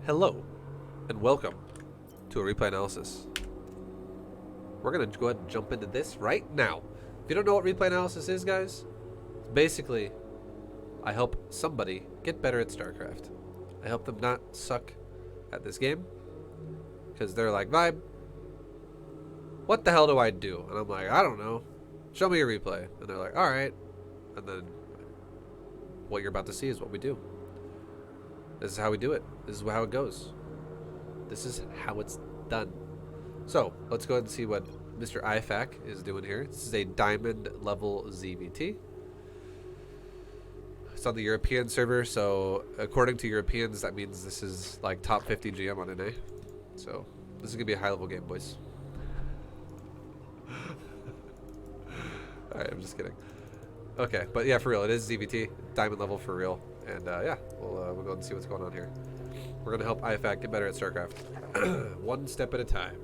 Hello, and welcome to a replay analysis. We're going to go ahead and jump into this right now. If you don't know what replay analysis is, guys, basically, I help somebody get better at StarCraft. I help them not suck at this game, because they're like, ViBE, what the hell do I do? And I'm like, I don't know. Show me your replay. And they're like, all right. And then what you're about to see is what we do. This is how we do it. This is how it goes. This is how it's done. So let's go ahead and see what Mr. IFAC is doing here. This is a diamond level ZvT. It's on the European server, so according to Europeans, that means this is like top 50 GM on NA. So this is gonna be a high level game, boys. Alright, I'm just kidding. Okay, but yeah, for real, it is ZvT, diamond level for real. And yeah, we'll go and see what's going on here. We're gonna help IFAC get better at StarCraft, one step at a time.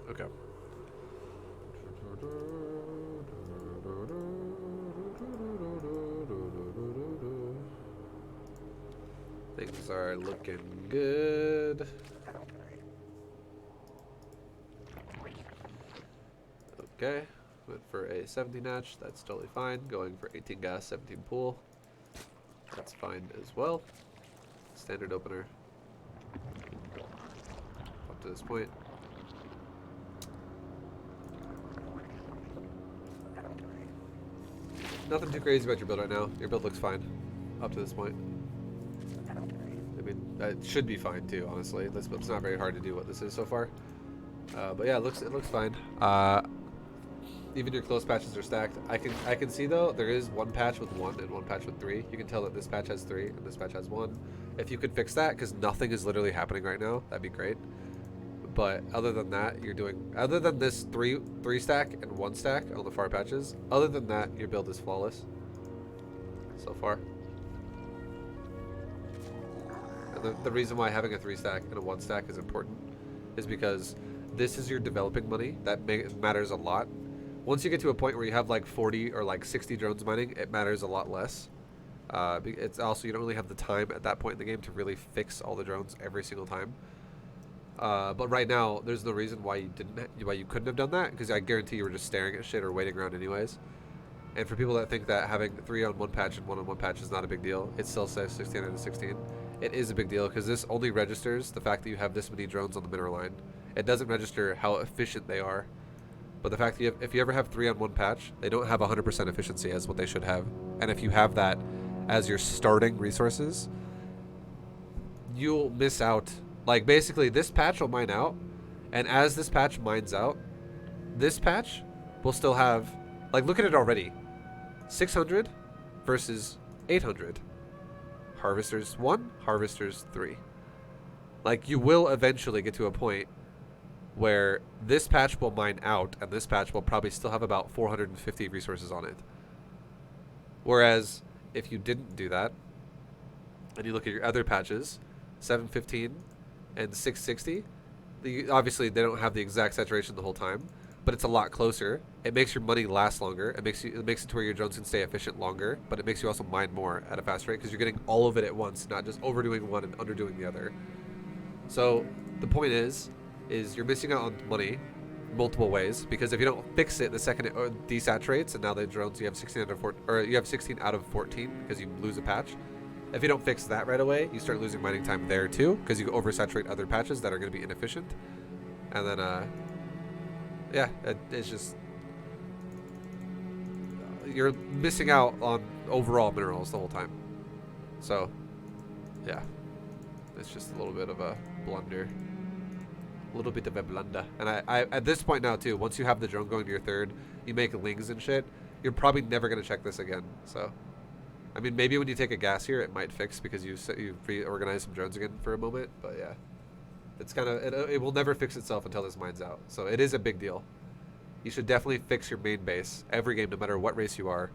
Okay. Things are looking good. Okay. Went for a 17 hatch, that's totally fine. Going for 18 gas, 17 pool. That's fine as well. Standard opener. Up to this point. Nothing too crazy about your build right now. Your build looks fine. Up to this point. I mean, it should be fine too, honestly. It's not very hard to do what this is so far. But yeah, it looks fine. Even your close patches are stacked. I can see though there is one patch with 1 and one patch with 3. You can tell that this patch has 3 and this patch has 1. If you could fix that, because nothing is literally happening right now, that'd be great. But other than that, other than this 3 stack and 1 stack on the far patches, other than that, your build is flawless so far. And the reason why having a 3 stack and a 1 stack is important is because this is your developing money. That matters a lot. Once you get to a point where you have like 40 or like 60 drones mining, it matters a lot less. It's also, you don't really have the time at that point in the game to really fix all the drones every single time. But right now, there's no reason why you couldn't have done that, because I guarantee you were just staring at shit or waiting around anyways. And for people that think that having 3 on 1 patch and 1 on 1 patch is not a big deal, it still says 16 out of 16. It is a big deal, because this only registers the fact that you have this many drones on the mineral line. It doesn't register how efficient they are. But the fact that if you ever have 3 on 1 patch, they don't have 100% efficiency as what they should have. And if you have that as your starting resources, you'll miss out. Like basically this patch will mine out, and as this patch mines out, this patch will still have, like, look at it already. 600 versus 800. Harvesters 1, harvesters 3. Like, you will eventually get to a point where this patch will mine out and this patch will probably still have about 450 resources on it. Whereas if you didn't do that and you look at your other patches, 715 and 660, obviously they don't have the exact saturation the whole time, but it's a lot closer. It makes your money last longer. It makes it to where your drones can stay efficient longer, but it makes you also mine more at a fast rate because you're getting all of it at once, not just overdoing one and underdoing the other. So the point is you're missing out on money multiple ways, because if you don't fix it the second it desaturates, and now the drones you have 16 out of 14, or you have 16 out of 14 because you lose a patch. If you don't fix that right away, you start losing mining time there too, because you oversaturate other patches that are going to be inefficient. And then yeah, it's just you're missing out on overall minerals the whole time. So yeah, it's just a little bit of a blunder. A little bit of a blunder. And I at this point now too, once you have the drone going to your 3rd, you make lings and shit, you're probably never going to check this again. So I mean, maybe when you take a gas here it might fix because you reorganize some drones again for a moment, but yeah, it's kind of it will never fix itself until this mines out. So it is a big deal. You should definitely fix your main base every game, no matter what race you are,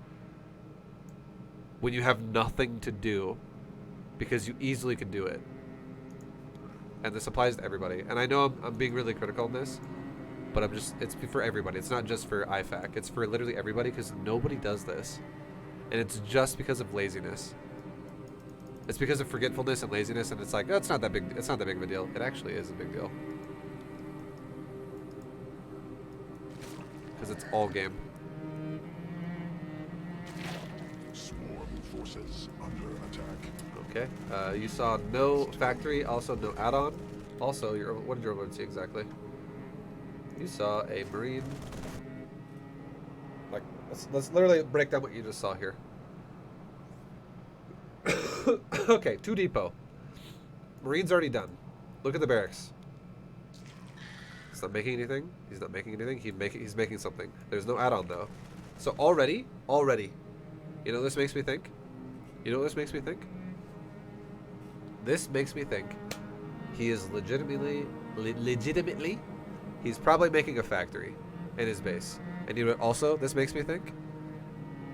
when you have nothing to do, because you easily can do it. And this applies to everybody. And I know I'm being really critical on this, but it's for everybody. It's not just for IFAC. It's for literally everybody, because nobody does this. And it's just because of laziness. It's because of forgetfulness and laziness, and it's like, oh, it's not that big. It's not that big of a deal. It actually is a big deal because it's all game. Swarm forces under attack. Okay. You saw no factory, also no add-on. Also, what did your overlord see exactly? You saw a marine. Like, let's literally break down what you just saw here. Okay, 2 depot. Marine's already done. Look at the barracks. He's not making anything. He's not making anything. He's making something. There's no add-on though. So already, you know what this makes me think? You know what this makes me think? This makes me think he is legitimately, he's probably making a factory in his base. And you know what also this makes me think?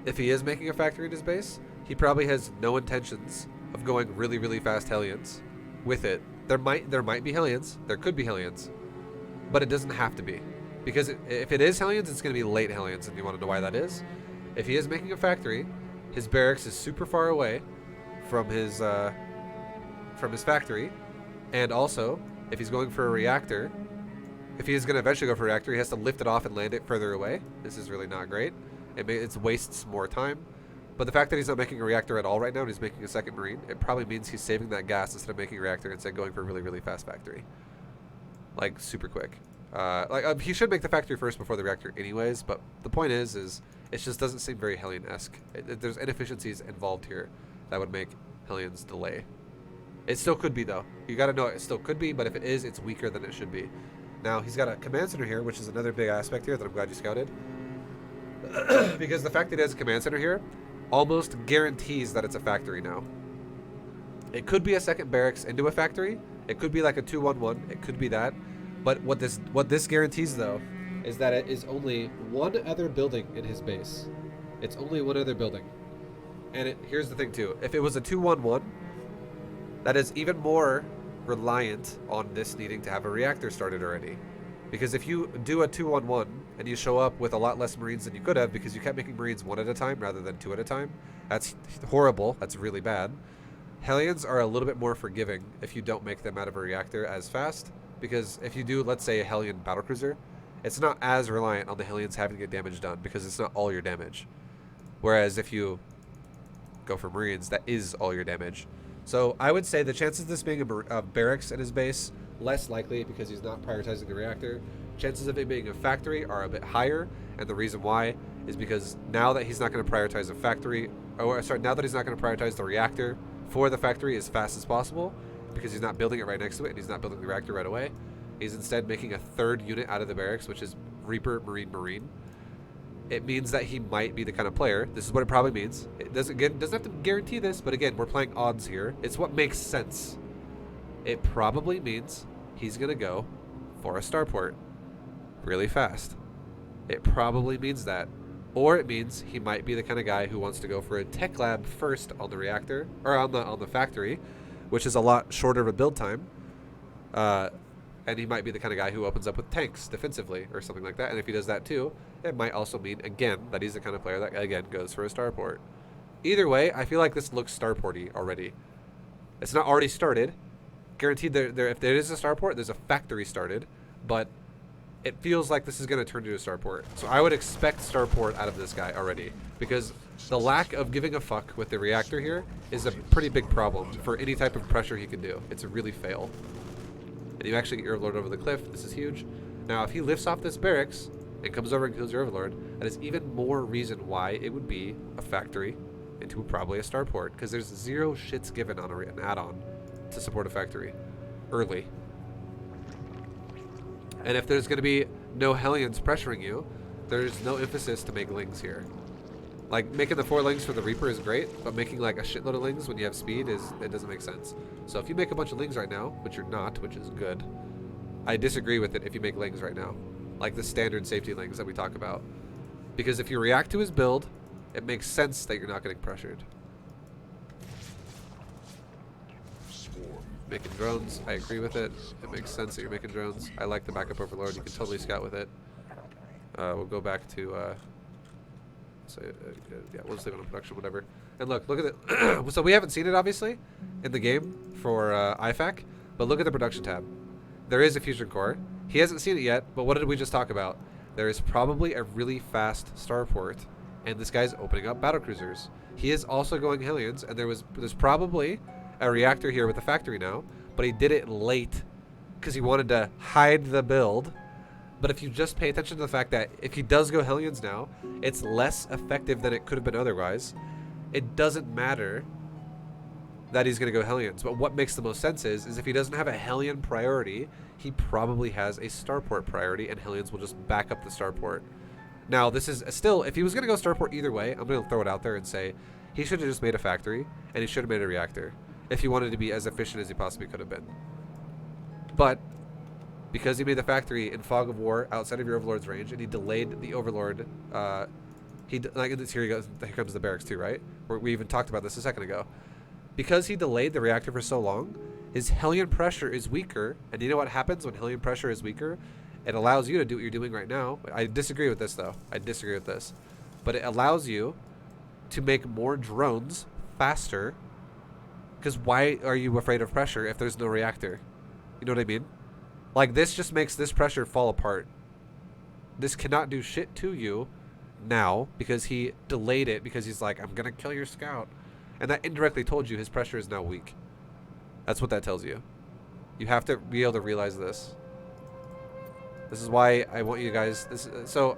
If he is making a factory in his base, he probably has no intentions of going really, really fast hellions with it. There might be hellions. There could be hellions. But it doesn't have to be. Because if it is hellions, it's going to be late hellions, and you want to know why that is? If he is making a factory, his barracks is super far away from his factory, and also, if he's going for a reactor, if he is going to eventually go for a reactor, he has to lift it off and land it further away. This is really not great. It wastes more time. But the fact that he's not making a reactor at all right now and he's making a second marine, it probably means he's saving that gas instead of making a reactor, instead going for a really, really fast factory. Like, super quick. He should make the factory first before the reactor anyways, but the point is it just doesn't seem very Hellion-esque. There's inefficiencies involved here that would make Hellions delay. It still could be, though. You gotta know it still could be, but if it is, it's weaker than it should be. Now, he's got a command center here, which is another big aspect here that I'm glad you scouted. Because the fact that he has a command center here almost guarantees that it's a factory now. It could be a second barracks into a factory. It could be like a 2-1-1. It could be that. But what this guarantees, though, is that it is only one other building in his base. It's only one other building. And here's the thing, too. If it was a 2-1-1, that is even more reliant on this needing to have a reactor started already. Because if you do a 2-1-1 and you show up with a lot less Marines than you could have because you kept making Marines 1 at a time rather than 2 at a time, that's horrible. That's really bad. Hellions are a little bit more forgiving if you don't make them out of a reactor as fast. Because if you do, let's say, a Hellion battlecruiser, it's not as reliant on the Hellions having to get damage done because it's not all your damage. Whereas if you go for Marines, that is all your damage. So I would say the chances of this being a barracks in his base, less likely because he's not prioritizing the reactor. Chances of it being a factory are a bit higher, and the reason why is because now that he's not going to prioritize a factory, now that he's not going to prioritize the reactor for the factory as fast as possible, because he's not building it right next to it and he's not building the reactor right away, he's instead making a third unit out of the barracks, which is Reaper, Marine. It means that he might be the kind of player. This is what it probably means. It doesn't have to guarantee this, but again, we're playing odds here. It's what makes sense. It probably means he's going to go for a starport really fast. It probably means that. Or it means he might be the kind of guy who wants to go for a tech lab first on the reactor, or on the factory, which is a lot shorter of a build time. And he might be the kind of guy who opens up with tanks defensively or something like that. And if he does that too, it might also mean, again, that he's the kind of player that, again, goes for a starport. Either way, I feel like this looks starporty already. It's not already started. Guaranteed if there is a starport, there's a factory started. But it feels like this is going to turn into a starport. So I would expect starport out of this guy already. Because the lack of giving a fuck with the reactor here is a pretty big problem for any type of pressure he can do. It's a really fail. And you actually get your Overlord over the cliff. This is huge. Now, if he lifts off this barracks and comes over and kills your Overlord, that is even more reason why it would be a factory into probably a starport. Because there's zero shits given on an add-on to support a factory early. And if there's going to be no Hellions pressuring you, there's no emphasis to make lings here. Like, making the 4 lings for the Reaper is great, but making like a shitload of lings when you have speed it doesn't make sense. So if you make a bunch of lings right now, which you're not, which is good, I disagree with it if you make lings right now. Like the standard safety lings that we talk about. Because if you react to his build, it makes sense that you're not getting pressured. Making drones, I agree with it. It makes sense that you're making drones. I like the backup Overlord. You can totally scout with it. We'll go back to... yeah, we'll just leave it on production, whatever. And look at it. So we haven't seen it, obviously, in the game for IFAC, but look at the production tab. There is a fusion core. He hasn't seen it yet, but what did we just talk about? There is probably a really fast starport, and this guy's opening up battlecruisers. He is also going hellions, and there's probably a reactor here with the factory now, but he did it late because he wanted to hide the build. But if you just pay attention to the fact that if he does go hellions now, it's less effective than it could have been otherwise. It doesn't matter that he's going to go hellions, but what makes the most sense is if he doesn't have a hellion priority, he probably has a starport priority, and hellions will just back up the starport. Now, this is still, if he was going to go starport either way, I'm going to throw it out there and say he should have just made a factory, and he should have made a reactor if he wanted to be as efficient as he possibly could have been. But because he made the factory in fog of war outside of your overlord's range, and he delayed the overlord, here comes the barracks too, right? We even talked about this a second ago. Because he delayed the reactor for so long, his hellion pressure is weaker, and you know what happens when hellion pressure is weaker? It allows you to do what you're doing right now. I disagree with this, though. I disagree with this. But it allows you to make more drones faster, because why are you afraid of pressure if there's no reactor? You know what I mean? Like, this just makes this pressure fall apart. This cannot do shit to you now because he delayed it because he's like, I'm going to kill your scout. And that indirectly told you his pressure is now weak. That's what that tells you. You have to be able to realize this. This is why I want you guys...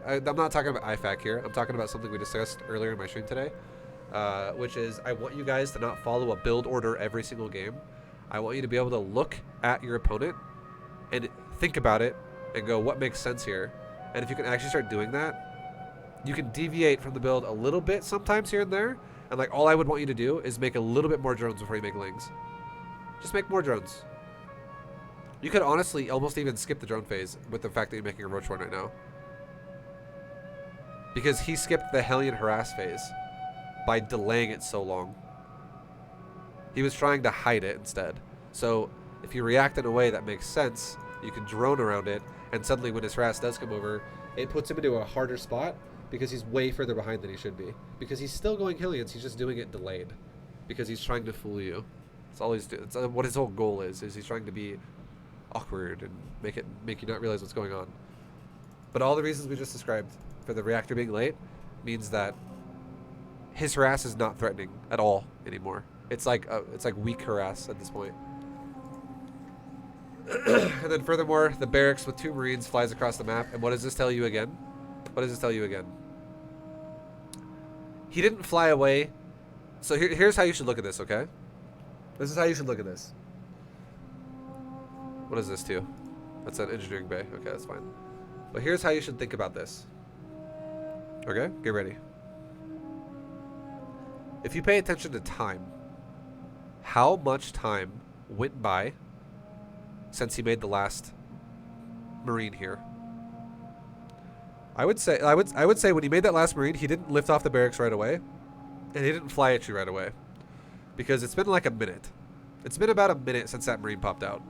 I'm not talking about IFAC here. I'm talking about something we discussed earlier in my stream today. Which is, I want you guys to not follow a build order every single game. I want you to be able to look at your opponent and think about it and go, what makes sense here? And if you can actually start doing that, you can deviate from the build a little bit sometimes here and there. And like, all I would want you to do is make a little bit more drones before you make lings. Just make more drones. You could honestly almost even skip the drone phase with the fact that you're making a roach one right now. Because he skipped the hellion harass phase by delaying it so long. He was trying to hide it instead. So if you react in a way that makes sense, you can drone around it, and suddenly when his harass does come over, it puts him into a harder spot because he's way further behind than he should be. Because he's still going hellions, he's just doing it delayed. Because he's trying to fool you. That's all he's doing. It's what his whole goal is he's trying to be awkward and make you not realize what's going on. But all the reasons we just described for the reactor being late means that his harass is not threatening at all anymore. It's like weak harass at this point. And then furthermore, the barracks with 2 Marines flies across the map. And what does this tell you again? What does this tell you again? He didn't fly away. So here's how you should look at this, okay? This is how you should look at this. What is this too? That's an engineering bay. Okay, that's fine. But here's how you should think about this. Okay, get ready. If you pay attention to time, how much time went by since he made the last Marine here? I would say when he made that last Marine, he didn't lift off the barracks right away, and he didn't fly at you right away, because it's been like a minute. It's been about a minute since that Marine popped out.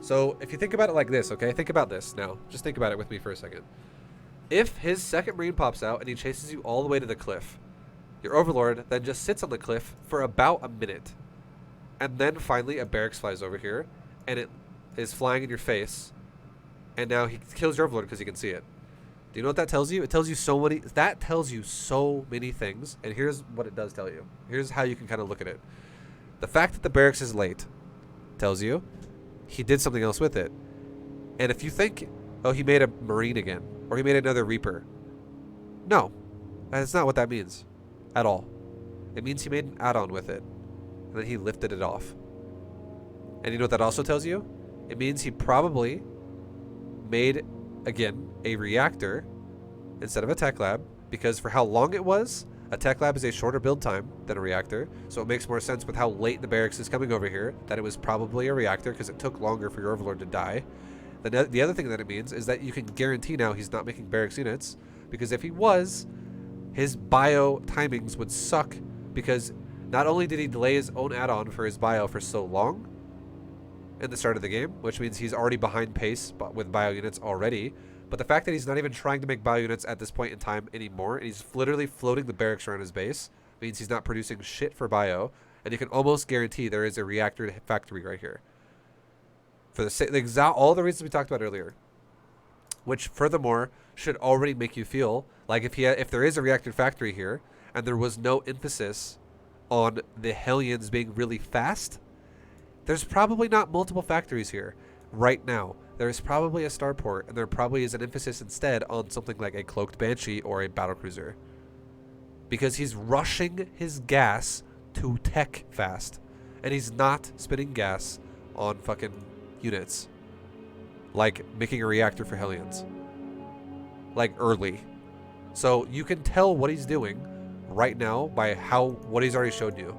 So if you think about it like this, okay? Think about this now. Just think about it with me for a second. If his second Marine pops out and he chases you all the way to the cliff, your Overlord then just sits on the cliff for about a minute. And then finally a barracks flies over here, and it is flying in your face. And now he kills your Overlord because he can see it. Do you know what that tells you? It tells you that tells you so many things. And here's what it does tell you. Here's how you can kind of look at it. The fact that the barracks is late tells you he did something else with it. And if you think, oh, he made a Marine again, or he made another Reaper. No, that's not what that means at all. It means he made an add-on with it, and then he lifted it off. And you know what that also tells you? It means he probably made, again, a reactor instead of a tech lab, because for how long it was, a tech lab is a shorter build time than a reactor, so it makes more sense with how late the barracks is coming over here that it was probably a reactor because it took longer for your Overlord to die. The other thing that it means is that you can guarantee now he's not making barracks units, because if he was, his bio timings would suck, because not only did he delay his own add-on for his bio for so long in the start of the game, which means he's already behind pace with bio units already, but the fact that he's not even trying to make bio units at this point in time anymore, and he's literally floating the barracks around his base, means he's not producing shit for bio, and you can almost guarantee there is a reactor factory right here. For all the reasons we talked about earlier, which furthermore should already make you feel like if there is a reactor factory here, and there was no emphasis on the hellions being really fast, there's probably not multiple factories here right now. There's probably a starport, and there probably is an emphasis instead on something like a cloaked banshee or a battlecruiser, because he's rushing his gas to tech fast, and he's not spending gas on fucking units like making a reactor for hellions like early. So you can tell what he's doing right now by what he's already showed you.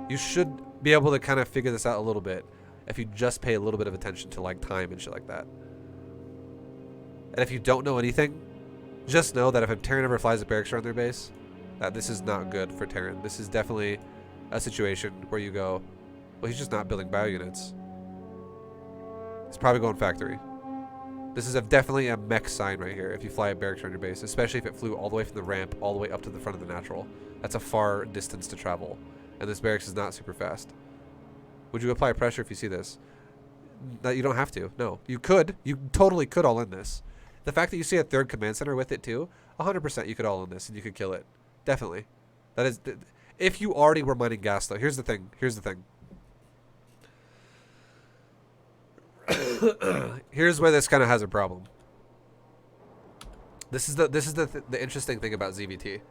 You should be able to kind of figure this out a little bit if you just pay a little bit of attention to like time and shit like that. And if you don't know anything, just know that if a Terran ever flies a barracks around their base, that this is not good for Terran. This is definitely a situation where you go, well, he's just not building bio units. He's probably going factory. This is definitely a mech sign right here if you fly a barracks around your base, especially if it flew all the way from the ramp all the way up to the front of the natural. That's a far distance to travel, and this barracks is not super fast. Would you apply pressure if you see this? No, you don't have to. No, you could. You totally could all in this. The fact that you see a third command center with it too, 100% you could all in this and you could kill it. Definitely. That is, if you already were mining gas though. Here's the thing. Here's the thing. Here's where this kind of has a problem. This is the interesting thing about ZvT.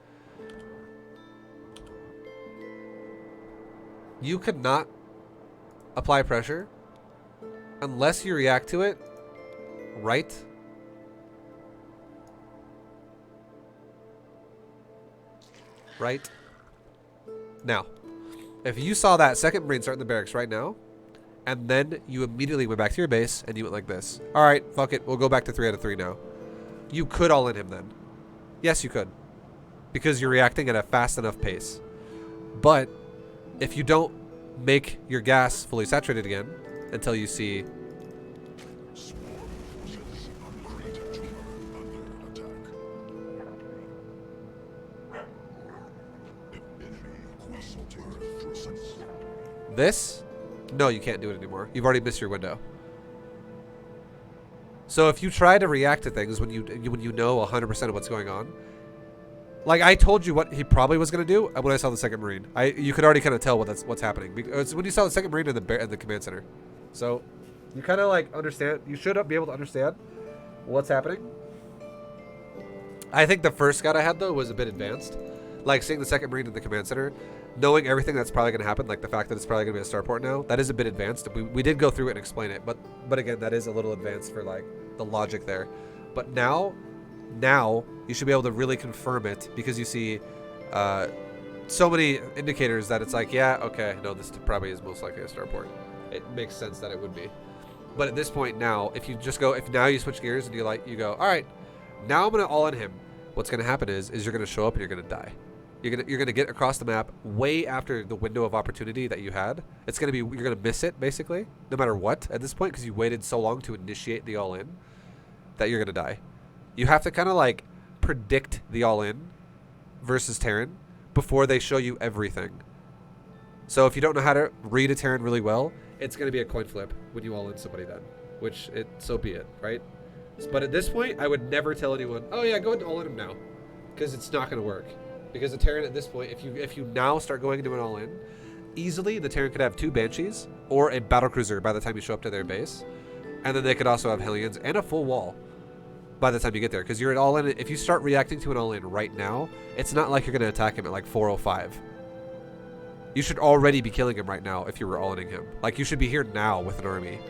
You could not apply pressure unless you react to it right now. If you saw that second Marine start in the barracks right now, and then you immediately went back to your base and you went like this, all right, fuck it, we'll go back to 3 out of 3 now, you could all in him then. Yes, you could, because you're reacting at a fast enough pace. But if you don't make your gas fully saturated again until you see this, no, you can't do it anymore. You've already missed your window. So if you try to react to things when you know 100% of what's going on, like I told you what he probably was going to do when I saw the second Marine. You could already kind of tell what's happening because when you saw the second Marine in the command center. So you kind of like understand. You should be able to understand what's happening. I think the first scout I had though was a bit advanced. Like seeing the second Marine in the command center, knowing everything that's probably going to happen, like the fact that it's probably going to be a starport now, that is a bit advanced. We did go through it and explain it, but again, that is a little advanced for like the logic there. But now you should be able to really confirm it because you see so many indicators that it's like, yeah, okay, no, this probably is most likely a starport. It makes sense that it would be. But at this point now, if now you switch gears and you go, all right, now I'm going to all in him. What's going to happen is you're going to show up and you're going to die. You're gonna get across the map way after the window of opportunity that you had. You're gonna miss it basically, no matter what at this point, because you waited so long to initiate the all-in that you're gonna die. You have to kind of like predict the all-in versus Terran before they show you everything. So if you don't know how to read a Terran really well, it's gonna be a coin flip when you all-in somebody then, so be it, right? But at this point, I would never tell anyone, oh yeah, go ahead and all-in him now, because it's not gonna work. Because the Terran at this point, if you now start going into an all-in, easily the Terran could have 2 Banshees or a battlecruiser by the time you show up to their base, and then they could also have Hellions and a full wall by the time you get there. Because you're at all-in. If you start reacting to an all-in right now, it's not like you're going to attack him at like 4:05. You should already be killing him right now if you were all-inning him. Like you should be here now with an army.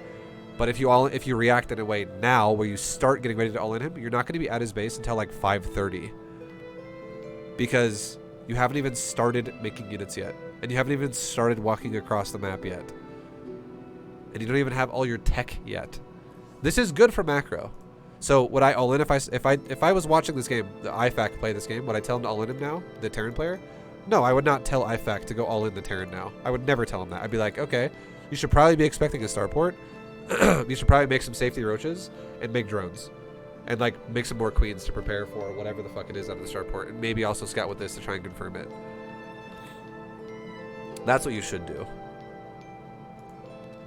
But if you react in a way now where you start getting ready to all-in him, you're not going to be at his base until like 5:30. Because you haven't even started making units yet. And you haven't even started walking across the map yet. And you don't even have all your tech yet. This is good for macro. So would I all in if I was watching this game, the IFAC play this game, would I tell him to all in him now, the Terran player? No, I would not tell IFAC to go all in the Terran now. I would never tell him that. I'd be like, okay, you should probably be expecting a starport. You should probably make some safety roaches and make drones. And like make some more queens to prepare for whatever the fuck it is out of the starport, and maybe also scout with this to try and confirm it. That's what you should do.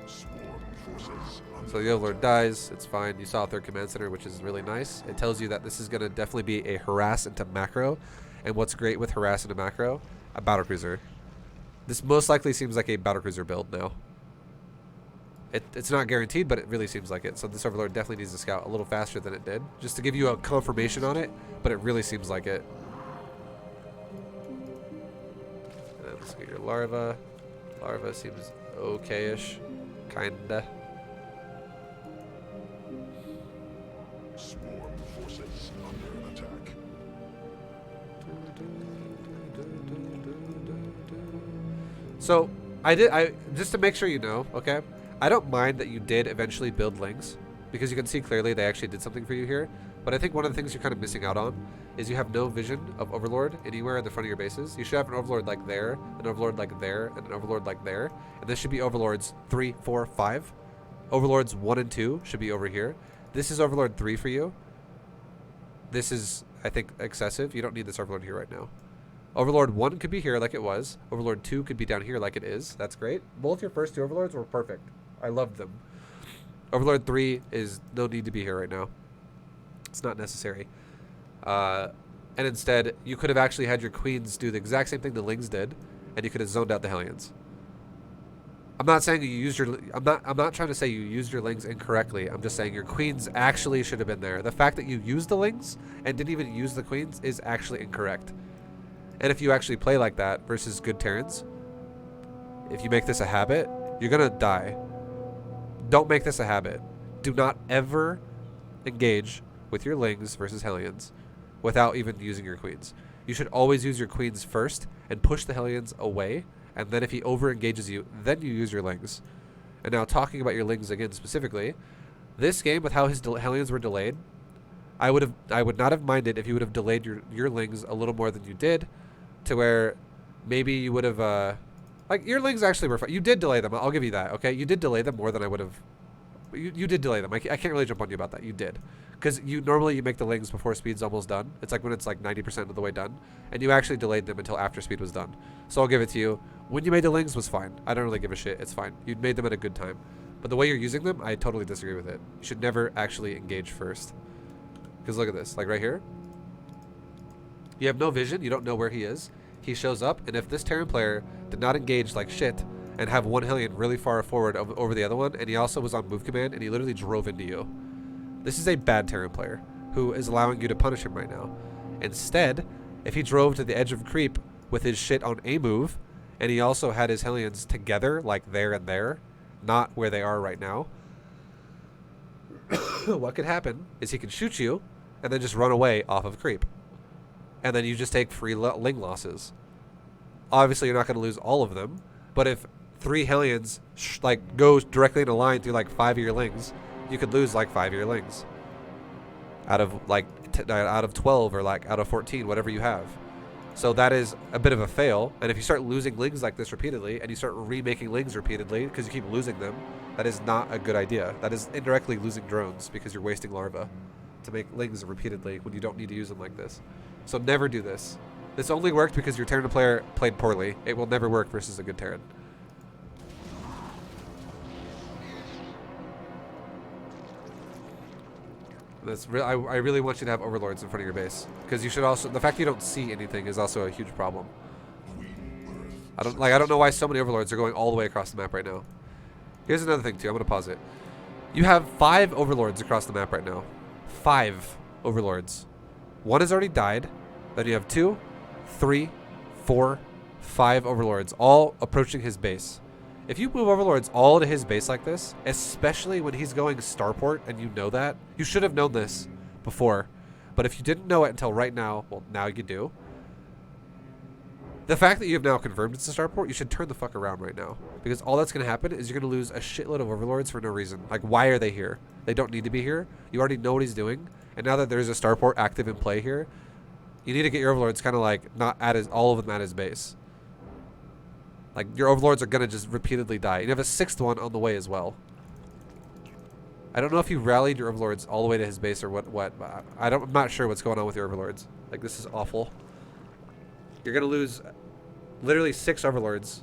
Swarm forces under So the Overlord dies. It's fine. You saw third command center, which is really nice. It tells you that this is going to definitely be a harass into macro. And what's great with harass into macro? A battlecruiser. This most likely seems like a battlecruiser build now. It's not guaranteed, but it really seems like it. So this Overlord definitely needs to scout a little faster than it did, just to give you a confirmation on it, but it really seems like it. And let's get your larva. Larva seems okay-ish, kinda. swarm forces under attack. So just to make sure you know, okay? I don't mind that you did eventually build lings, because you can see clearly they actually did something for you here. But I think one of the things you're kind of missing out on is you have no vision of Overlord anywhere in the front of your bases. You should have an Overlord like there, an Overlord like there, and an Overlord like there. And this should be Overlords 3, 4, 5. Overlords 1 and 2 should be over here. This is Overlord 3 for you. This is, I think, excessive. You don't need this Overlord here right now. Overlord 1 could be here like it was. Overlord 2 could be down here like it is. That's great. Both your first two Overlords were perfect. I loved them. Overlord 3 is no need to be here right now. It's not necessary. And instead, you could have actually had your queens do the exact same thing the lings did, and you could have zoned out the hellions. I'm not saying you used your. I'm not trying to say you used your lings incorrectly. I'm just saying your queens actually should have been there. The fact that you used the lings and didn't even use the queens is actually incorrect. And if you actually play like that versus good Terrans, if you make this a habit, you're gonna die. Don't make this a habit. Do not ever engage with your lings versus hellions without even using your queens. You should always use your queens first and push the hellions away, and then if he over engages you, then you use your lings. And now talking about your lings again specifically, this game with how his hellions were delayed, I would not have minded if you would have delayed your lings a little more than you did, to where maybe you would have like your lings actually were fine. You did delay them. I'll give you that. Okay, you did delay them more than I would have. You did delay them. I can't really jump on you about that. You did, because normally you make the lings before speed's almost done. It's like when it's like 90% of the way done, and you actually delayed them until after speed was done. So I'll give it to you. When you made the lings was fine. I don't really give a shit. It's fine. You made them at a good time, but the way you're using them, I totally disagree with it. You should never actually engage first. Because look at this, like right here. You have no vision. You don't know where he is. He shows up, and if this Terran player did not engage like shit and have one Hellion really far forward over the other one, and he also was on move command, and he literally drove into you, this is a bad Terran player who is allowing you to punish him right now. Instead, if he drove to the edge of creep with his shit on a move, and he also had his Hellions together, like there and there, not where they are right now, what could happen is he can shoot you and then just run away off of creep. And then you just take free ling losses. Obviously, you're not going to lose all of them, but if 3 Hellions like goes directly in a line through like 5 of your lings, you could lose like 5 of your lings out of like out of 12 or like out of 14, whatever you have. So that is a bit of a fail. And if you start losing lings like this repeatedly, and you start remaking lings repeatedly because you keep losing them, that is not a good idea. That is indirectly losing drones because you're wasting larva to make lings repeatedly when you don't need to use them like this. So never do this. This only worked because your Terran player played poorly. It will never work versus a good Terran. That's I really want you to have overlords in front of your base, because you should also, the fact you don't see anything is also a huge problem. I don't know why so many overlords are going all the way across the map right now. Here's another thing too. I'm gonna pause it. You have 5 overlords across the map right now. 5 overlords. 1 has already died. Then you have 2, 3, 4, 5 overlords, all approaching his base. If you move overlords all to his base like this, especially when he's going starport and you know that, you should have known this before. But if you didn't know it until right now, well, now you do. The fact that you have now confirmed it's a starport, you should turn the fuck around right now. Because all that's going to happen is you're going to lose a shitload of overlords for no reason. Like, why are they here? They don't need to be here. You already know what he's doing. And now that there's a starport active in play here, you need to get your overlords kind of like not at his, all of them at his base. Like, your overlords are going to just repeatedly die. You have a 6th one on the way as well. I don't know if you rallied your overlords all the way to his base or what. I'm not sure what's going on with your overlords. Like, this is awful. You're going to lose literally 6 overlords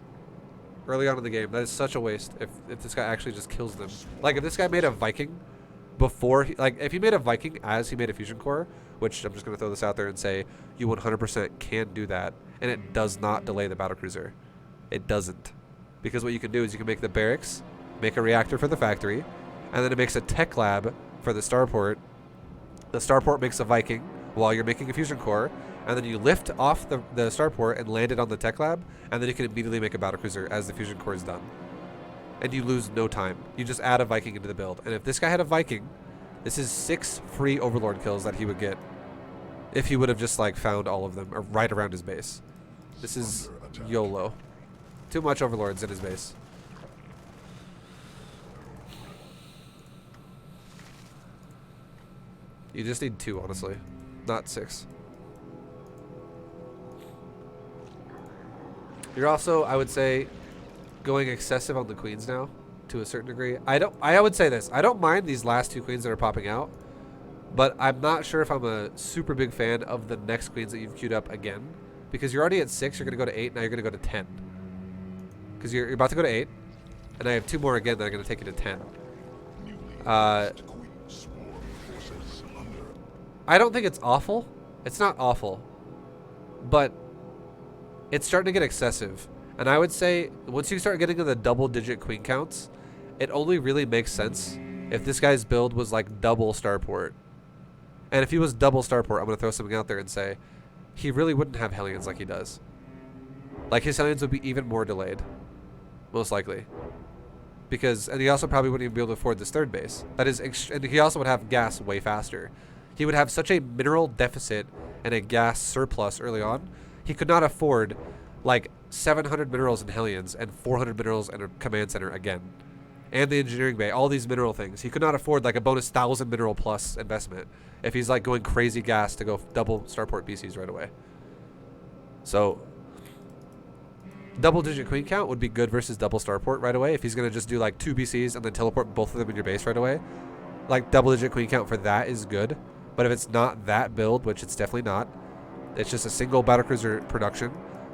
early on in the game. That is such a waste if this guy actually just kills them. Like, if this guy made a Viking before, if he made a Viking as he made a fusion core, which I'm just going to throw this out there and say, you 100% can do that, and it does not delay the battlecruiser. It doesn't. Because what you can do is you can make the barracks, make a reactor for the factory, and then it makes a tech lab for the starport. The starport makes a Viking while you're making a fusion core, and then you lift off the starport and land it on the tech lab, and then you can immediately make a battlecruiser as the fusion core is done. And you lose no time. You just add a Viking into the build. And if this guy had a Viking, this is 6 free Overlord kills that he would get if he would have just like found all of them or right around his base. This is YOLO. Too much Overlords in his base. You just need 2, honestly, not 6. You're also, I would say, going excessive on the queens now, to a certain degree. I would say this. I don't mind these last 2 queens that are popping out, but I'm not sure if I'm a super big fan of the next queens that you've queued up again, because you're already at 6. You're gonna go to 8. Now you're gonna go to 10, because you're about to go to 8, and I have 2 more again that are gonna take you to 10. I don't think it's awful. It's not awful, but it's starting to get excessive. And I would say once you start getting to the double-digit queen counts, it only really makes sense if this guy's build was like double starport. And if he was double starport, I'm going to throw something out there and say he really wouldn't have hellions like he does. Like, his hellions would be even more delayed, most likely. And he also probably wouldn't even be able to afford this 3rd base. And he also would have gas way faster. He would have such a mineral deficit and a gas surplus early on. He could not afford like 700 minerals in Hellions and 400 minerals in a command center again. And the engineering bay, all these mineral things. He could not afford like a bonus 1,000 mineral plus investment if he's like going crazy gas to go double starport BCs right away. So double digit queen count would be good versus double starport right away. If he's going to just do like 2 BCs and then teleport both of them in your base right away, like double digit queen count for that is good. But if it's not that build, which it's definitely not, it's just a single battlecruiser production,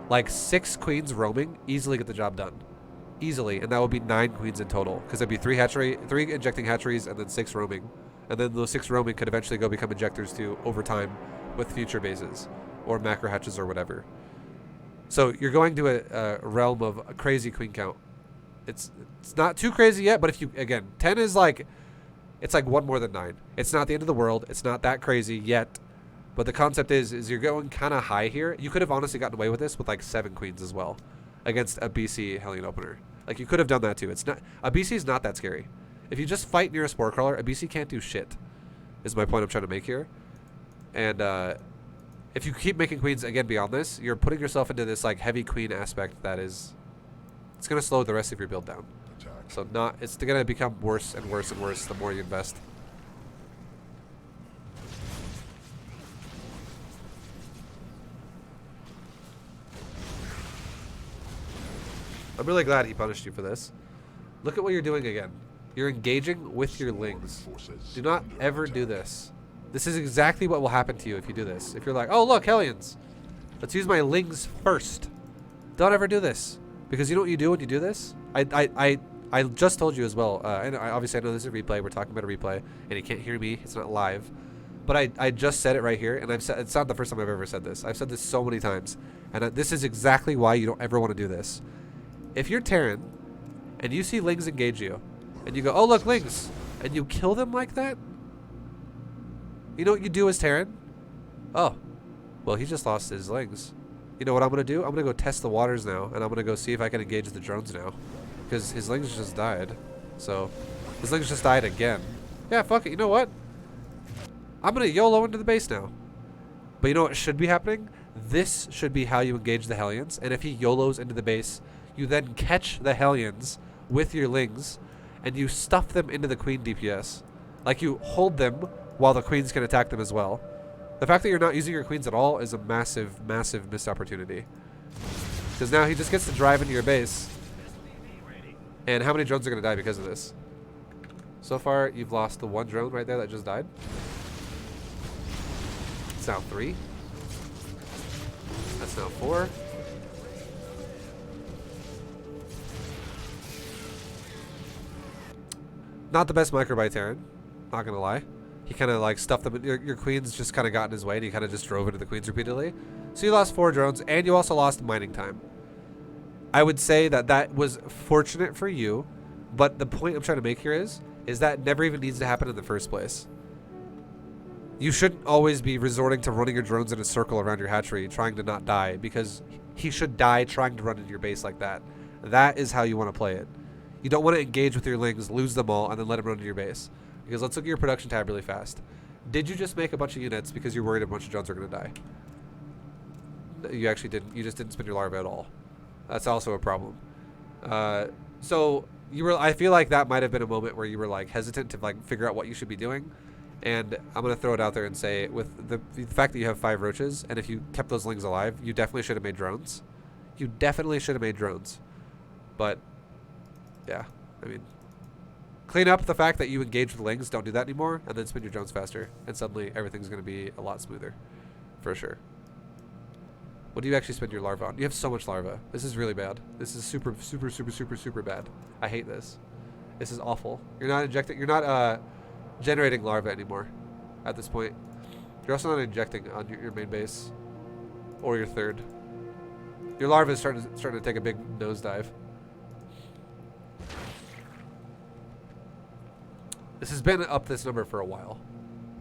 like 6 queens roaming easily get the job done. Easily. And that would be 9 queens in total, because it'd be 3 injecting hatcheries and then 6 roaming. And then those 6 roaming could eventually go become injectors too over time with future bases or macro hatches or whatever. So you're going to a realm of a crazy queen count. It's not too crazy yet, but if you, again, 10 is like, it's like 1 more than 9. It's not the end of the world. It's not that crazy yet. But the concept is you're going kind of high here. You could have honestly gotten away with this with like 7 queens as well against a BC Hellion opener. Like, you could have done that too. It's not, a BC is not that scary. If you just fight near a spore crawler, a BC can't do shit, is my point I'm trying to make here. And if you keep making queens again beyond this, you're putting yourself into this like heavy queen aspect that is, it's going to slow the rest of your build down. So it's going to become worse and worse and worse the more you invest. I'm really glad he punished you for this. Look at what you're doing again. You're engaging with your lings. Do not ever do this. This is exactly what will happen to you if you do this. If you're like, oh look, Hellions, let's use my lings first. Don't ever do this. Because you know what you do when you do this? I just told you as well, and obviously I know this is a replay, we're talking about a replay, and you can't hear me, it's not live. But I just said it right here, and it's not the first time I've ever said this. I've said this so many times. And this is exactly why you don't ever want to do this. If you're Terran, and you see lings engage you, and you go, oh look, lings, and you kill them like that, you know what you do as Terran? Oh, well, he just lost his lings. You know what I'm going to do? I'm going to go test the waters now, and I'm going to go see if I can engage the drones now. Because his lings just died. So, his lings just died again. Yeah, fuck it. You know what? I'm going to YOLO into the base now. But you know what should be happening? This should be how you engage the Hellions. And if he YOLOs into the base, you then catch the Hellions with your lings, and you stuff them into the queen DPS. Like, you hold them while the queens can attack them as well. The fact that you're not using your queens at all is a massive, massive missed opportunity. Because now he just gets to drive into your base. And how many drones are going to die because of this? So far, you've lost the 1 drone right there that just died. It's now 3. That's now 4. Not the best micro by Terran, not gonna lie. He kind of like stuffed them. Your queens just kind of got in his way, and he kind of just drove into the queens repeatedly. So you lost 4 drones, and you also lost mining time. I would say that that was fortunate for you, but the point I'm trying to make here is that never even needs to happen in the first place. You shouldn't always be resorting to running your drones in a circle around your hatchery, trying to not die, because he should die trying to run into your base like that. That is how you want to play it. You don't want to engage with your lings, lose them all, and then let them run to your base. Because let's look at your production tab really fast. Did you just make a bunch of units because you're worried a bunch of drones are going to die? No, you actually didn't. You just didn't spend your larva at all. That's also a problem. So you were. I feel like that might have been a moment where you were like hesitant to like figure out what you should be doing. And I'm going to throw it out there and say, with the fact that you have 5 roaches, and if you kept those lings alive, you definitely should have made drones. You definitely should have made drones. But, yeah, I mean, clean up the fact that you engage with lings, don't do that anymore, and then spin your drones faster. And suddenly, everything's going to be a lot smoother. For sure. What do you actually spend your larva on? You have so much larva. This is really bad. This is super, super, super, super, super bad. I hate this. This is awful. You're not injecting, you're not, generating larva anymore at this point. You're also not injecting on your main base or your third. Your larva is starting to take a big nosedive. This has been up this number for a while.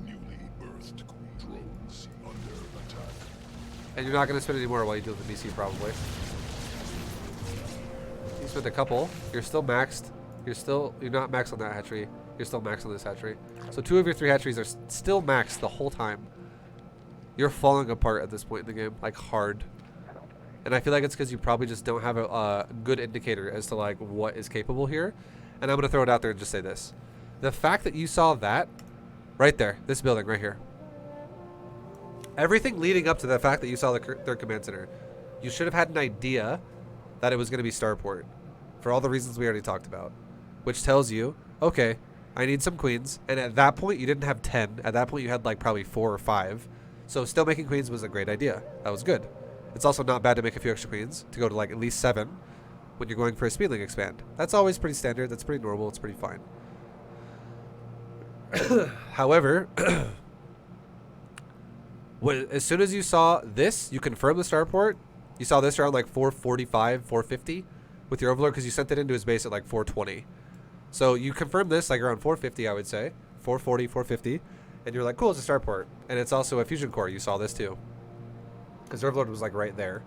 Newly birthed drones under attack. And you're not going to spend any more while you deal with the BC probably. You spent a couple. You're still maxed. You're not maxed on that hatchery. You're still maxed on this hatchery. So 2 of your 3 hatcheries are still maxed the whole time. You're falling apart at this point in the game, like hard. And I feel like it's because you probably just don't have a good indicator as to like what is capable here. And I'm going to throw it out there and just say this. The fact that you saw that right there, this building right here. Everything leading up to the fact that you saw the 3rd command center, you should have had an idea that it was going to be starport for all the reasons we already talked about. Which tells you, okay, I need some queens. And at that point, you didn't have 10. At that point, you had like probably 4 or 5. So still making queens was a great idea. That was good. It's also not bad to make a few extra queens to go to like at least 7 when you're going for a speedling expand. That's always pretty standard. That's pretty normal. It's pretty fine. However, as soon as you saw this, you confirmed the starport. You saw this around like 445, 450 with your Overlord because you sent it into his base at like 420. So you confirmed this like around 450, I would say. 440, 450. And you're like, cool, it's a starport. And it's also a fusion core. You saw this too. Because Overlord was like right there.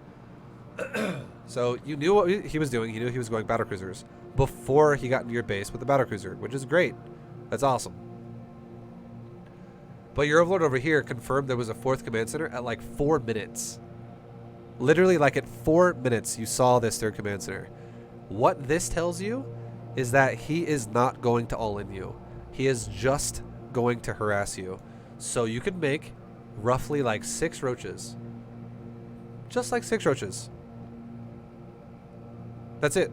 So you knew what he was doing. He knew he was going battlecruisers before he got into your base with the battlecruiser, which is great. That's awesome. But your Overlord over here confirmed there was a 4th command center at like 4 minutes. Literally like at 4 minutes you saw this 3rd command center. What this tells you is that he is not going to all-in you. He is just going to harass you. So you can make roughly like 6 roaches. Just like 6 roaches. That's it.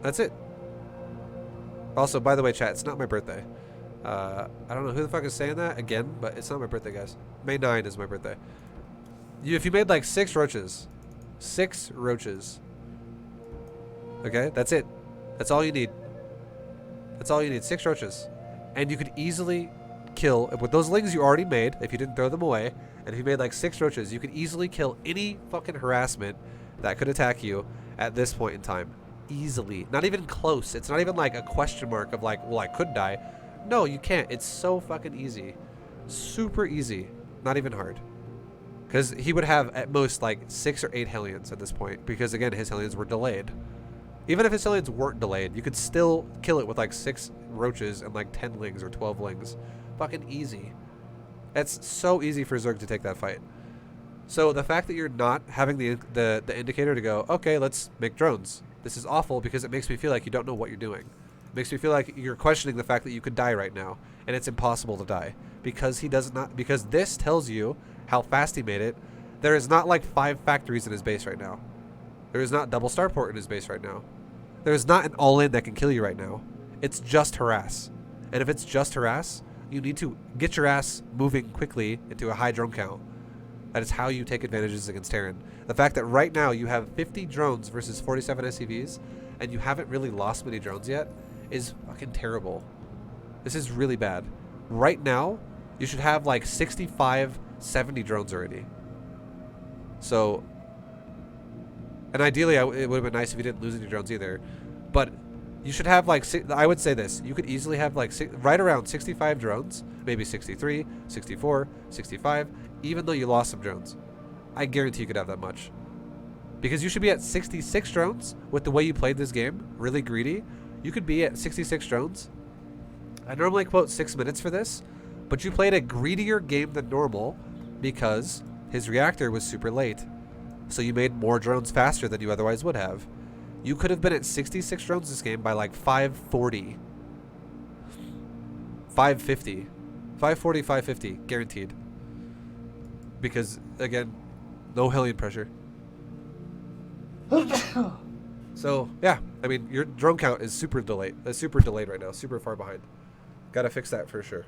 That's it. Also, by the way, chat, it's not my birthday. I don't know who the fuck is saying that again, but it's not my birthday, guys. May 9 is my birthday. If you made like 6 roaches. 6 roaches. Okay, that's it. That's all you need. That's all you need. 6 roaches. And you could easily kill, with those lings you already made, if you didn't throw them away, and if you made like 6 roaches, you could easily kill any fucking harassment that could attack you at this point in time. Easily. Not even close. It's not even like a question mark of like, well, I could die. No, you can't. It's so fucking easy. Super easy. Not even hard. Because he would have at most like 6 or 8 hellions at this point. Because again, his hellions were delayed. Even if his hellions weren't delayed, you could still kill it with like 6 roaches and like 10 lings or 12 lings. Fucking easy. It's so easy for Zerg to take that fight. So the fact that you're not having the indicator to go, okay, let's make drones. This is awful because it makes me feel like you don't know what you're doing. It makes me feel like you're questioning the fact that you could die right now. And it's impossible to die. Because he does not, because this tells you how fast he made it. There is not like 5 factories in his base right now. There is not double starport in his base right now. There is not an all-in that can kill you right now. It's just harass. And if it's just harass, you need to get your ass moving quickly into a high drone count. That is how you take advantages against Terran. The fact that right now you have 50 drones versus 47 SCVs, and you haven't really lost many drones yet, is fucking terrible. This is really bad. Right now, you should have like 65, 70 drones already. So, and ideally, it would have been nice if you didn't lose any drones either. But you should have like, I would say this, you could easily have like right around 65 drones, maybe 63, 64, 65, even though you lost some drones. I guarantee you could have that much. Because you should be at 66 drones with the way you played this game, really greedy. You could be at 66 drones. I normally quote 6 minutes for this, but you played a greedier game than normal because his reactor was super late. So you made more drones faster than you otherwise would have. You could have been at 66 drones this game by like 540. 550. 540, 550, guaranteed. Because, again, no Hellion pressure. So, yeah, I mean, your drone count is super delayed. It's super delayed right now, super far behind. Gotta fix that for sure.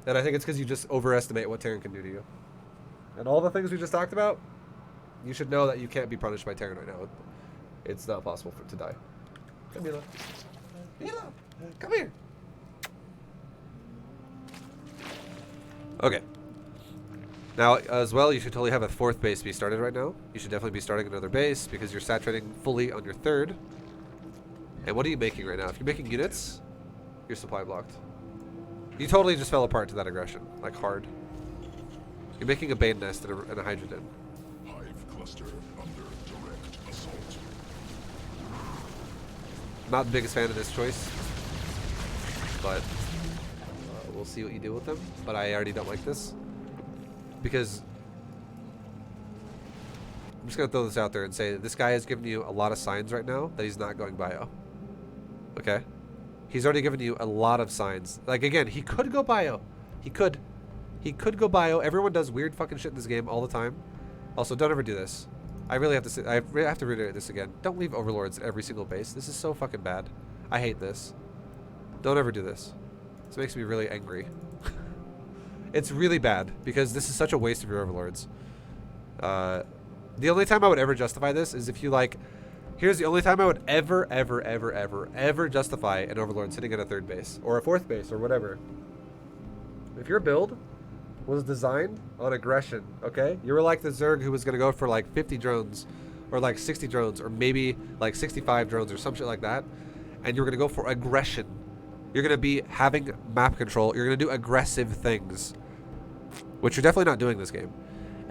And I think it's because you just overestimate what Terran can do to you. And all the things we just talked about, you should know that you can't be punished by Terran right now. It's not possible for it to die. Come here, Mila. Come here. Okay. Now, as well, you should totally have a 4th base be started right now. You should definitely be starting another base because you're saturating fully on your 3rd. And what are you making right now? If you're making units, you're supply blocked. You totally just fell apart to that aggression, like hard. You're making a Bane nest and a Hydra den. Hive cluster under direct assault. Not the biggest fan of this choice, but we'll see what you do with them. But I already don't like this because I'm just gonna throw this out there and say that this guy has given you a lot of signs right now that he's not going bio. Okay, he's already given you a lot of signs. Like again, he could go bio. He could go bio. Everyone does weird fucking shit in this game all the time. Also, don't ever do this. I really have to say, I have to reiterate this again. Don't leave overlords at every single base. This is so fucking bad. I hate this. Don't ever do this. This makes me really angry. It's really bad because this is such a waste of your overlords. The only time I would ever justify this is if you like, here's the only time I would ever justify an overlord sitting at a 3rd base or a 4th base or whatever. If your build was designed on aggression, okay? You were like the Zerg who was going to go for like 50 drones or like 60 drones or maybe like 65 drones or some shit like that, and you're going to go for aggression. You're going to be having map control. You're going to do aggressive things, which you're definitely not doing this game.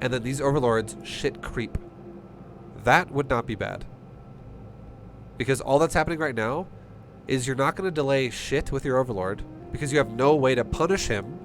And then these overlords shit creep. That would not be bad. Because all that's happening right now is you're not going to delay shit with your overlord because you have no way to punish him.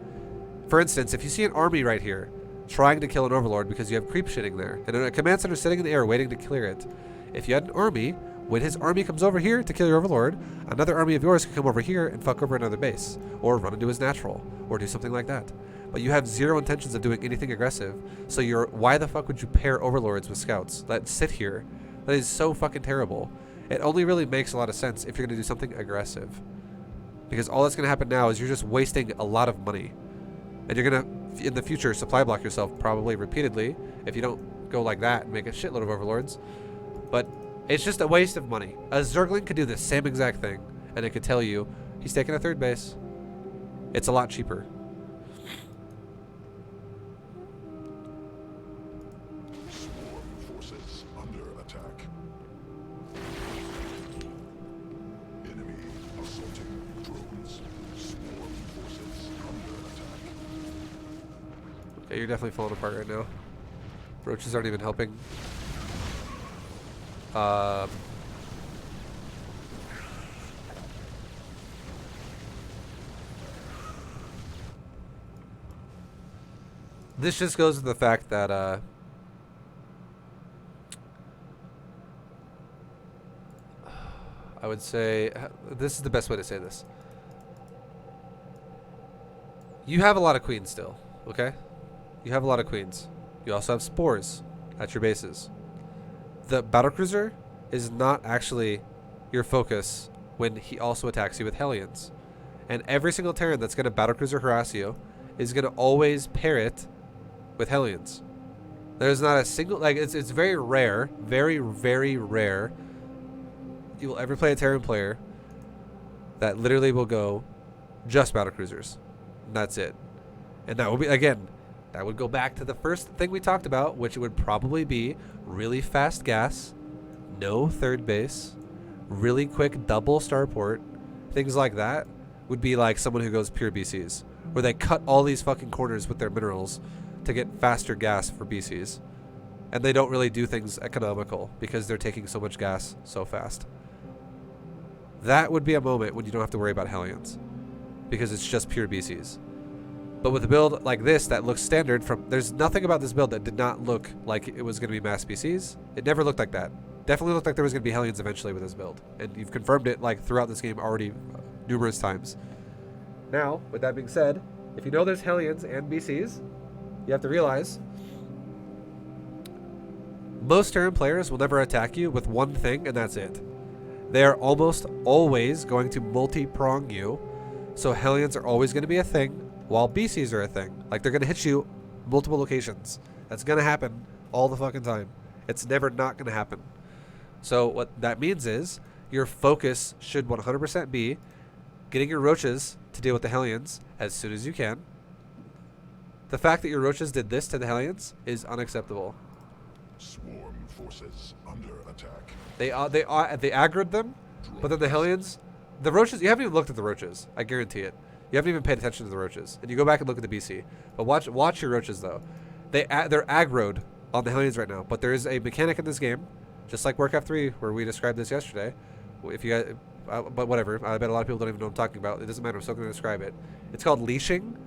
For instance, if you see an army right here trying to kill an overlord because you have creep shitting there, and a command center sitting in the air waiting to clear it, if you had an army, when his army comes over here to kill your overlord, another army of yours can come over here and fuck over another base, or run into his natural, or do something like that. But you have zero intentions of doing anything aggressive, so why the fuck would you pair overlords with scouts that sit here? That is so fucking terrible. It only really makes a lot of sense if you're going to do something aggressive. Because all that's going to happen now is you're just wasting a lot of money. And you're going to, in the future, supply block yourself probably repeatedly if you don't go like that and make a shitload of overlords. But it's just a waste of money. A Zergling could do the same exact thing, and it could tell you he's taking a 3rd base. It's a lot cheaper. Swarm forces under attack. Enemy assaulting drones. Swarm forces under attack. Okay, you're definitely falling apart right now. Roaches aren't even helping. This just goes to the fact that I would say this is the best way to say this. You have a lot of queens still, okay? You have a lot of queens. You also have spores at your bases. The battlecruiser is not actually your focus when he also attacks you with hellions. And every single Terran that's going to battlecruiser harass you is going to always pair it with hellions. There's not a single, like, it's very rare, very, very rare you will ever play a Terran player that literally will go just battlecruisers. And that's it. And that will be, again, that would go back to the first thing we talked about, which would probably be really fast gas, no third base, really quick double starport, things like that would be like someone who goes pure BCs, where they cut all these fucking corners with their minerals to get faster gas for BCs. And they don't really do things economical because they're taking so much gas so fast. That would be a moment when you don't have to worry about hellions because it's just pure BCs. But with a build like this that looks standard there's nothing about this build that did not look like it was going to be mass BCs. It never looked like that. Definitely looked like there was going to be hellions eventually with this build. And you've confirmed it like throughout this game already numerous times. Now, with that being said, if you know there's hellions and BCs, you have to realize most Terran players will never attack you with one thing, and that's it. They are almost always going to multi-prong you, so hellions are always going to be a thing, while BCs are a thing. Like, they're going to hit you multiple locations. That's going to happen all the fucking time. It's never not going to happen. So what that means is your focus should 100% be getting your roaches to deal with the hellions as soon as you can. The fact that your roaches did this to the hellions is unacceptable. Swarm forces under attack. They aggroed them, but then the hellions, the roaches, you haven't even looked at the roaches. I guarantee it. You haven't even paid attention to the roaches. And you go back and look at the BC. But watch your roaches though. They're aggroed on the hellions right now. But there is a mechanic in this game, just like Warcraft 3, where we described this yesterday. If you guys, but whatever. I bet a lot of people don't even know what I'm talking about. It doesn't matter. I'm still going to describe it. It's called leashing.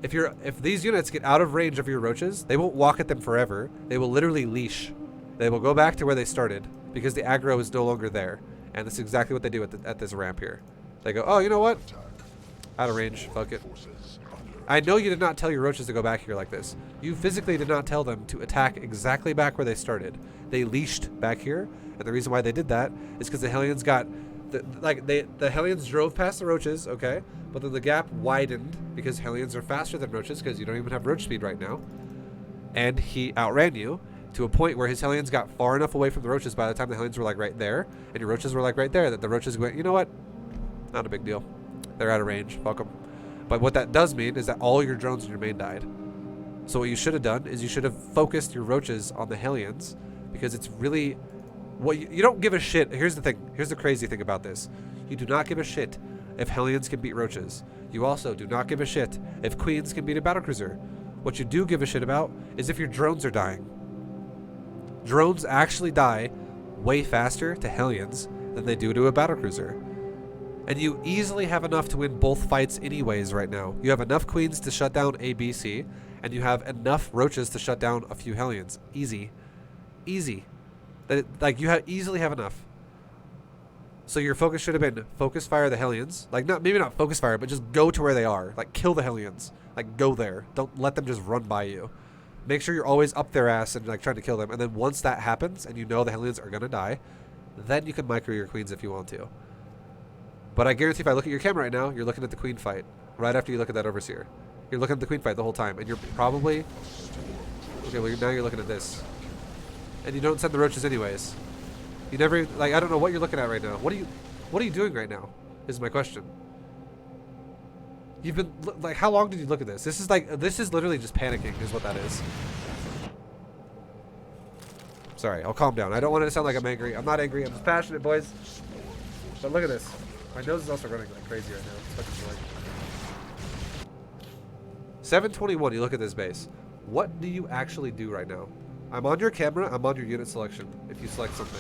If these units get out of range of your roaches, they won't walk at them forever. They will literally leash. They will go back to where they started because the aggro is no longer there. And that's exactly what they do at this ramp here. They go, oh, you know what? Out of range. Fuck it. I know you did not tell your roaches to go back here like this. You physically did not tell them to attack exactly back where they started. They leashed back here, and the reason why they did that is because the hellions got the hellions drove past the roaches, okay, but then the gap widened because hellions are faster than roaches because you don't even have roach speed right now, and he outran you to a point where his hellions got far enough away from the roaches by the time the hellions were like right there, and your roaches were like right there, that the roaches went, you know what? Not a big deal. They're out of range. Fuck them. But what that does mean is that all your drones in your main died. So what you should have done is you should have focused your roaches on the hellions because it's really what you don't give a shit. Here's the thing. Here's the crazy thing about this. You do not give a shit if hellions can beat roaches. You also do not give a shit if queens can beat a battlecruiser. What you do give a shit about is if your drones are dying. Drones actually die way faster to hellions than they do to a battlecruiser. And you easily have enough to win both fights anyways right now. You have enough queens to shut down a BC, and you have enough roaches to shut down a few hellions. Easy. Easy. Easily have enough. So your focus should have been focus fire the hellions. Like, maybe not focus fire, but just go to where they are. Like, kill the hellions. Like, go there. Don't let them just run by you. Make sure you're always up their ass and like trying to kill them. And then once that happens and you know the hellions are gonna die, then you can micro your queens if you want to. But I guarantee if I look at your camera right now, you're looking at the queen fight. Right after you look at that overseer. You're looking at the queen fight the whole time. And you're probably... Okay, well now you're looking at this. And you don't send the roaches anyways. You never... Like, I don't know what you're looking at right now. What are you doing right now? Is my question. You've been... Like, how long did you look at this? This is literally just panicking is what that is. Sorry, I'll calm down. I don't want it to sound like I'm angry. I'm not angry. I'm just passionate, boys. But look at this. My nose is also running like crazy right now. It's fucking annoying. 721, you look at this base. What do you actually do right now? I'm on your camera, I'm on your unit selection. If you select something.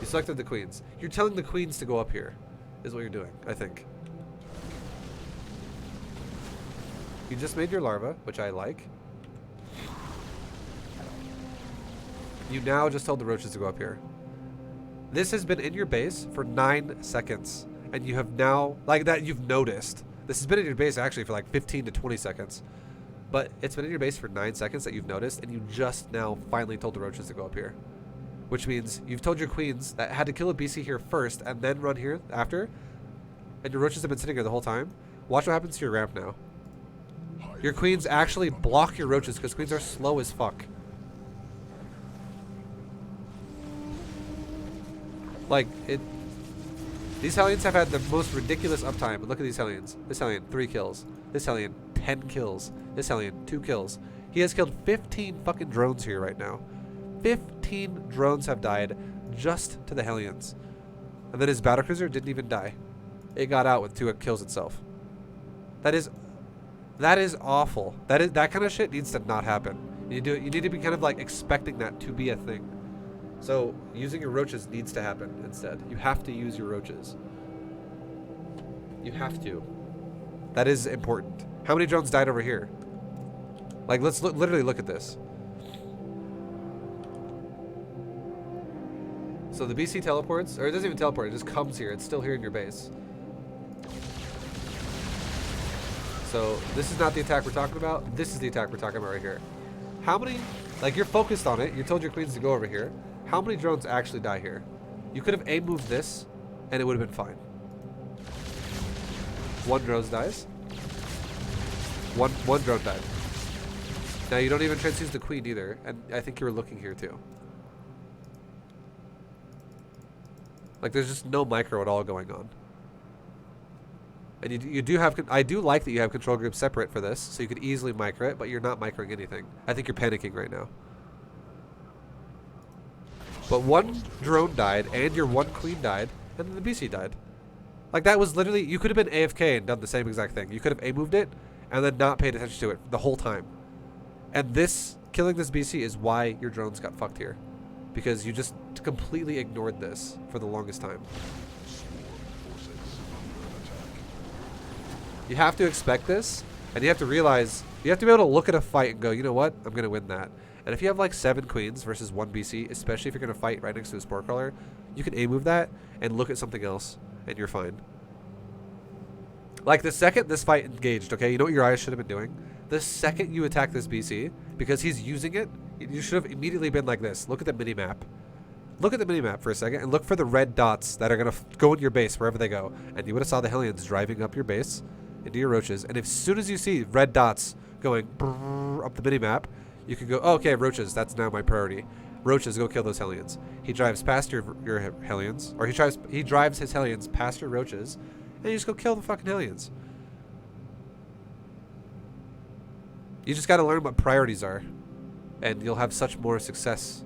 You selected the queens. You're telling the queens to go up here, is what you're doing, I think. You just made your larva, which I like. You now just told the roaches to go up here. This has been in your base for 9 seconds. And you have now, like that, you've noticed. This has been in your base actually for like 15 to 20 seconds. But it's been in your base for 9 seconds that you've noticed. And you just now finally told the roaches to go up here. Which means you've told your queens that had to kill a BC here first and then run here after. And your roaches have been sitting here the whole time. Watch what happens to your ramp now. Your queens actually block your roaches because queens are slow as fuck. Like, these hellions have had the most ridiculous uptime. But look at these hellions. This hellion, 3 kills. This hellion, 10 kills. This hellion, 2 kills. He has killed 15 fucking drones here right now. 15 drones have died just to the hellions. And then his battlecruiser didn't even die. It got out with 2 kills itself. That is awful. That kind of shit needs to not happen. You need to be kind of like expecting that to be a thing. So using your roaches needs to happen instead. You have to use your roaches. You have to. That is important. How many drones died over here? Like, let's literally look at this. So the BC teleports, or it doesn't even teleport, it just comes here. It's still here in your base. So this is not the attack we're talking about. This is the attack we're talking about right here. How many, like, you're focused on it. You told your queens to go over here. How many drones actually die here? You could have aim moved this, and it would have been fine. 1 drone dies. One drone died. Now you don't even transfuse the queen either, and I think you were looking here too. Like, there's just no micro at all going on. And you do have, I do like that you have control groups separate for this, so you could easily micro it, but you're not microing anything. I think you're panicking right now. But 1 drone died, and your 1 queen died, and then the BC died. Like, that was literally, you could have been AFK and done the same exact thing. You could have A-moved it, and then not paid attention to it the whole time. And this, killing this BC is why your drones got fucked here. Because you just completely ignored this for the longest time. You have to expect this, and you have to realize, you have to be able to look at a fight and go, you know what, I'm going to win that. And if you have like 7 queens versus 1 BC, especially if you're going to fight right next to a spore crawler, you can A-move that and look at something else, and you're fine. Like, the second this fight engaged, okay, you know what your eyes should have been doing? The second you attack this BC, because he's using it, you should have immediately been like this. Look at the minimap. Look at the minimap for a second, and look for the red dots that are going to go in your base wherever they go. And you would have saw the hellions driving up your base into your roaches. And as soon as you see red dots going up the minimap, you can go, oh, okay, roaches, that's now my priority. Roaches, go kill those hellions. He drives past your hellions, or he drives his hellions past your roaches, and you just go kill the fucking hellions. You just got to learn what priorities are, and you'll have such more success.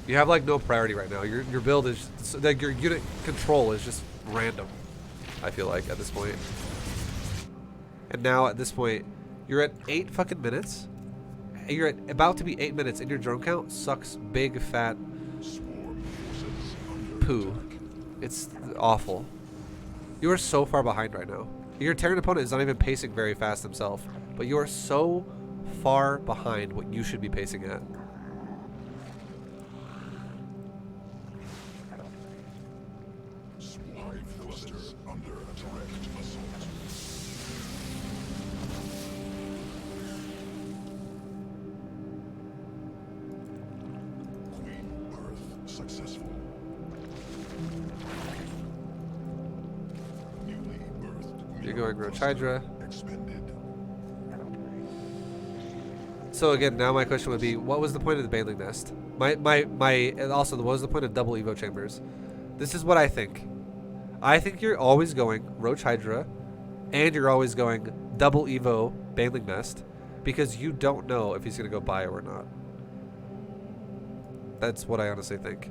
You have like no priority right now. Your build is like, your unit control is just random, I feel like, at this point. And now at this point, you're at 8 fucking minutes. You're at about to be 8 minutes, and your drone count sucks big fat poo. It's awful. You are so far behind right now. Your Terran opponent is not even pacing very fast himself, but you are so far behind what you should be pacing at. Successful. Newly birthed. You're going Roach Hydra. Expended. So again, now my question would be, what was the point of the Baneling Nest? And also, what was the point of double Evo chambers? This is what I think. I think you're always going Roach Hydra, and you're always going double Evo Baneling Nest, because you don't know if he's going to go bio or not. That's what I honestly think.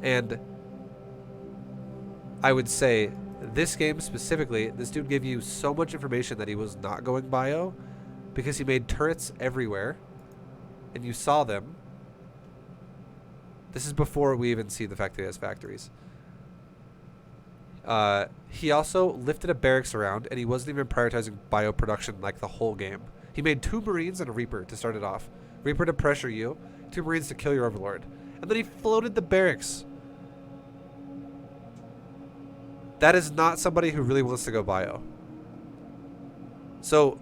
And I would say, this game specifically, this dude gave you so much information that he was not going bio, because he made turrets everywhere, and you saw them. This is before we even see the fact that he has factories. He also lifted a barracks around, and he wasn't even prioritizing bio production like the whole game. He made 2 Marines and a Reaper to start it off. Reaper to pressure you, 2 Marines to kill your Overlord. And then he floated the barracks. That is not somebody who really wants to go bio. So,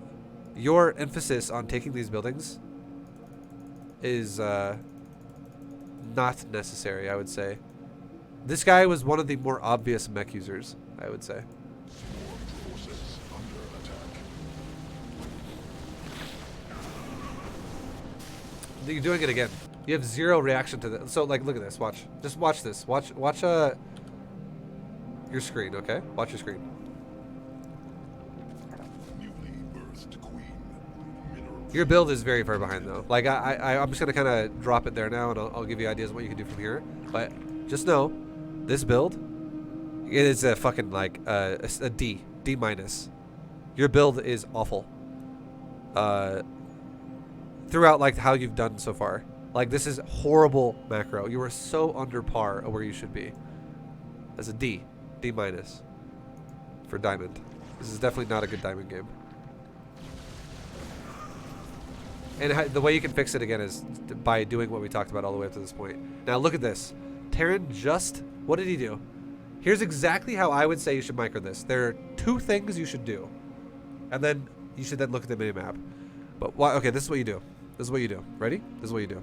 your emphasis on taking these buildings is not necessary, I would say. This guy was one of the more obvious mech users, I would say. You're doing it again. You have zero reaction to this. So like, look at this. Watch. Just watch this. Watch your screen. Okay. Watch your screen. Newly birthed queen. Mineral. Your build is very far behind though. Like I'm just gonna kind of drop it there now, and I'll give you ideas of what you can do from here. But just know, this build, it is a fucking like a D minus. Your build is awful. Throughout like how you've done so far. Like this is horrible macro. You are so under par of where you should be. As a D minus for diamond. This is definitely not a good diamond game. And the way you can fix it again is by doing what we talked about all the way up to this point. Now look at this. Terran just, what did he do? Here's exactly how I would say you should micro this. There are 2 things you should do. And then you should then look at the minimap. But why? Okay, this is what you do. This is what you do. Ready? This is what you do.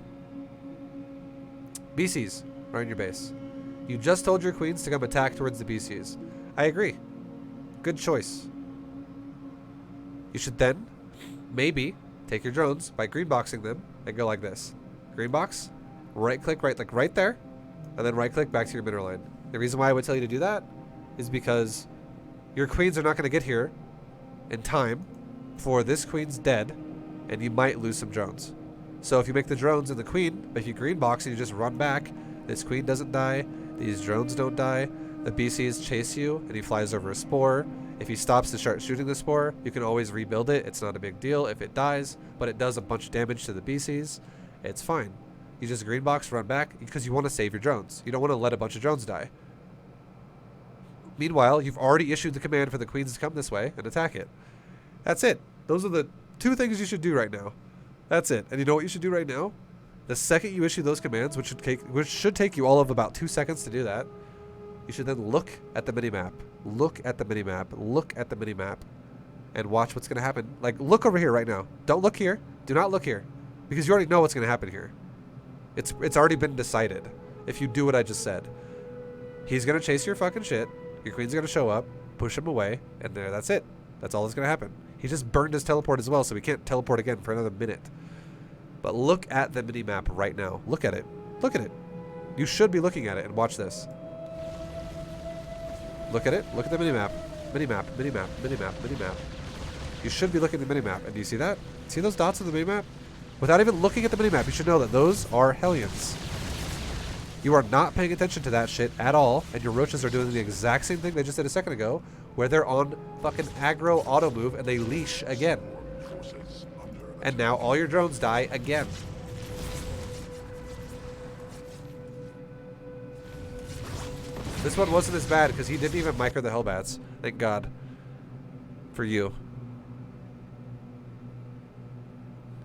BCs are in your base. You just told your queens to come attack towards the BCs. I agree. Good choice. You should then maybe take your drones by greenboxing them and go like this. Greenbox, right click, right there, and then right click back to your mineral line. The reason why I would tell you to do that is because your queens are not going to get here in time for this queen's dead, and you might lose some drones. So if you make the drones and the queen, if you greenbox and you just run back, this queen doesn't die, these drones don't die, the BCs chase you and he flies over a spore. If he stops to start shooting the spore, you can always rebuild it. It's not a big deal if it dies, but it does a bunch of damage to the BCs. It's fine. You just greenbox, run back, because you want to save your drones. You don't want to let a bunch of drones die. Meanwhile, you've already issued the command for the queens to come this way and attack it. That's it. Those are the 2 things you should do right now. That's it. And you know what you should do right now? The second you issue those commands, which should take you all of about 2 seconds to do that, you should then look at the minimap. Look at the minimap. Look at the minimap. And watch what's going to happen. Like, look over here right now. Don't look here. Do not look here. Because you already know what's going to happen here. It's already been decided. If you do what I just said. He's going to chase your fucking shit. Your queen's going to show up. Push him away. And there, that's it. That's all that's going to happen. He just burned his teleport as well, so he can't teleport again for another minute. But look at the minimap right now. Look at it. Look at it. You should be looking at it, and watch this. Look at it. Look at the minimap. Minimap, minimap, minimap, minimap. You should be looking at the minimap. And do you see that? See those dots on the minimap? Without even looking at the minimap, you should know that those are hellions. You are not paying attention to that shit at all, and your roaches are doing the exact same thing they just did a second ago, where they're on fucking aggro auto move and they leash again. And now all your drones die again. This one wasn't as bad because he didn't even micro the Hellbats. Thank God. For you.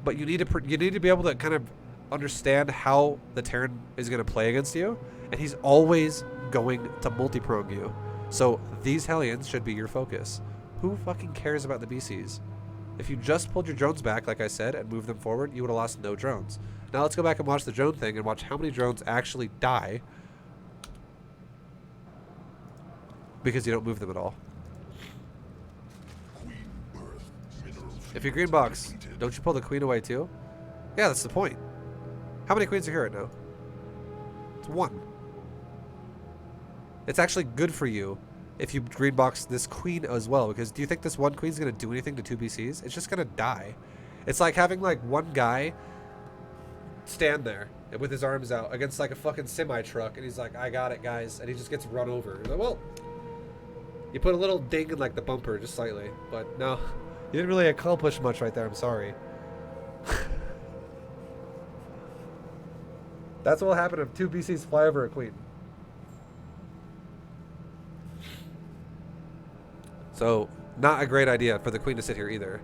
But you need to be able to kind of understand how the Terran is going to play against you. And he's always going to multi-prong you. So these Hellions should be your focus. Who fucking cares about the BCs? If you just pulled your drones back, like I said, and moved them forward, you would have lost no drones. Now let's go back and watch the drone thing and watch how many drones actually die because you don't move them at all. If you green box, don't you pull the queen away too? Yeah, that's the point. How many queens are here right now? It's 1. It's actually good for you if you green box this queen as well, because do you think this one queen's going to do anything to 2 BCs? It's just going to die. It's like having like one guy stand there with his arms out against like a fucking semi-truck, and he's like, I got it, guys, and he just gets run over. Like, well, you put a little ding in like the bumper just slightly, but no, you didn't really accomplish much right there. I'm sorry. That's what will happen if 2 BCs fly over a queen. So, not a great idea for the queen to sit here either.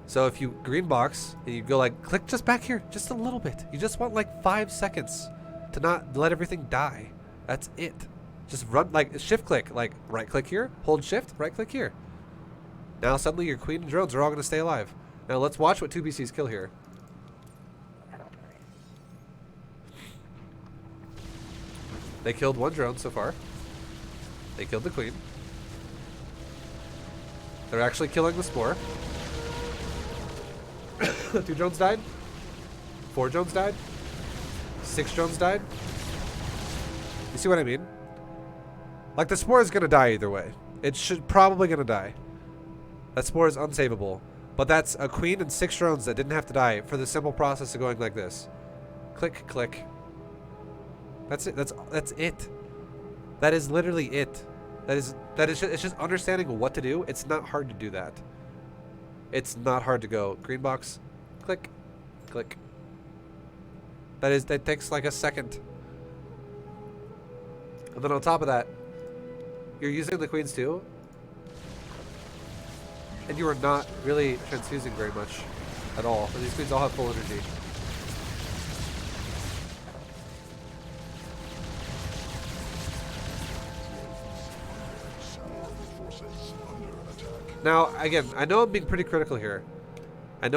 So if you green box and you go like, click just back here, just a little bit. You just want like 5 seconds to not let everything die. That's it. Just run, like shift click, like right click here, hold shift, right click here. Now suddenly your queen and drones are all going to stay alive. Now let's watch what 2 BCs kill here. They killed 1 drone so far. They killed the queen. They're actually killing the spore. 2 drones died. 4 drones died? 6 drones died? You see what I mean? Like, the Spore is going to die either way. It should probably going to die. That Spore is unsavable. But that's a queen and 6 drones that didn't have to die for the simple process of going like this. Click, click. That's it. That's it. That is literally it. It's just understanding what to do. It's not hard to do that. It's not hard to go green box, click, click. That takes like a second. And then on top of that, you're using the queens too. And you are not really transfusing very much at all. And these queens all have full energy. Now, again, I know I'm being pretty critical here. On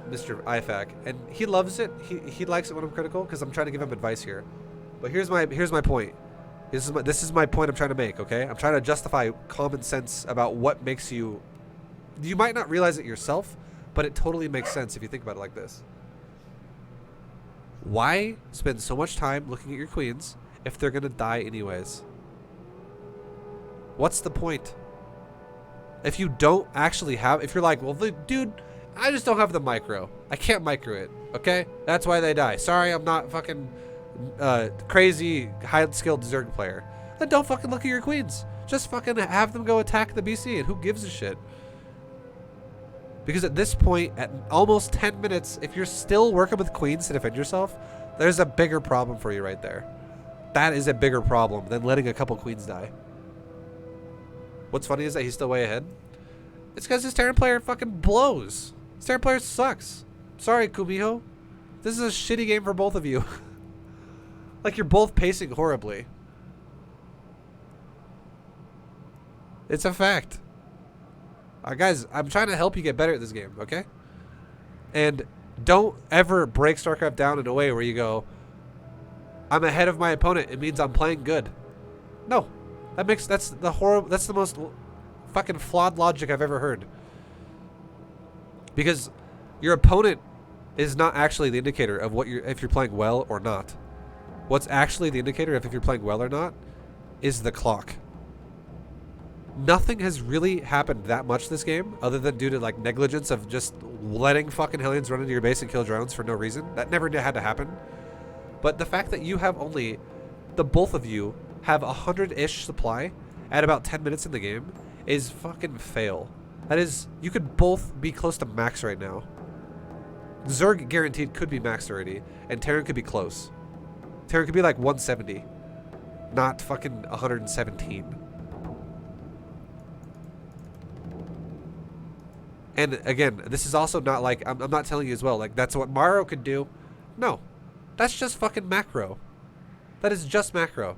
Mr. IFAC, and he loves it. He likes it when I'm critical because I'm trying to give him advice here. But here's my point. This is my point I'm trying to make. Okay, I'm trying to justify common sense about what makes you. You might not realize it yourself, but it totally makes sense if you think about it like this. Why spend so much time looking at your queens if they're gonna die anyways? What's the point? If you don't actually have, if you're like, well, dude, I just don't have the micro. I can't micro it, okay? That's why they die. Sorry, I'm not fucking crazy high-skilled Zerg player. Then don't fucking look at your queens. Just fucking have them go attack the BC, and who gives a shit? Because at this point, at almost 10 minutes, if you're still working with queens to defend yourself, there's a bigger problem for you right there. That is a bigger problem than letting a couple queens die. What's funny is that he's still way ahead. It's because this Terran player fucking blows. This Terran player sucks. Sorry, Kumiho. This is a shitty game for both of you. Like, you're both pacing horribly. It's a fact. Guys, I'm trying to help you get better at this game, okay? And don't ever break StarCraft down in a way where you go, I'm ahead of my opponent. It means I'm playing good. No. That's the most fucking flawed logic I've ever heard. Because your opponent is not actually the indicator of if you're playing well or not. What's actually the indicator of if you're playing well or not is the clock. Nothing has really happened that much this game other than due to like negligence of just letting fucking hellions run into your base and kill drones for no reason. That never had to happen. But the fact that you have the both of you have 100-ish supply at about 10 minutes in the game is fucking fail. That is, you could both be close to max right now. Zerg guaranteed could be maxed already, and Terran could be close. Terran could be like 170, not fucking 117. And again, this is also not like, I'm not telling you as well, like that's what Maro could do. No, that's just fucking macro. That is just macro.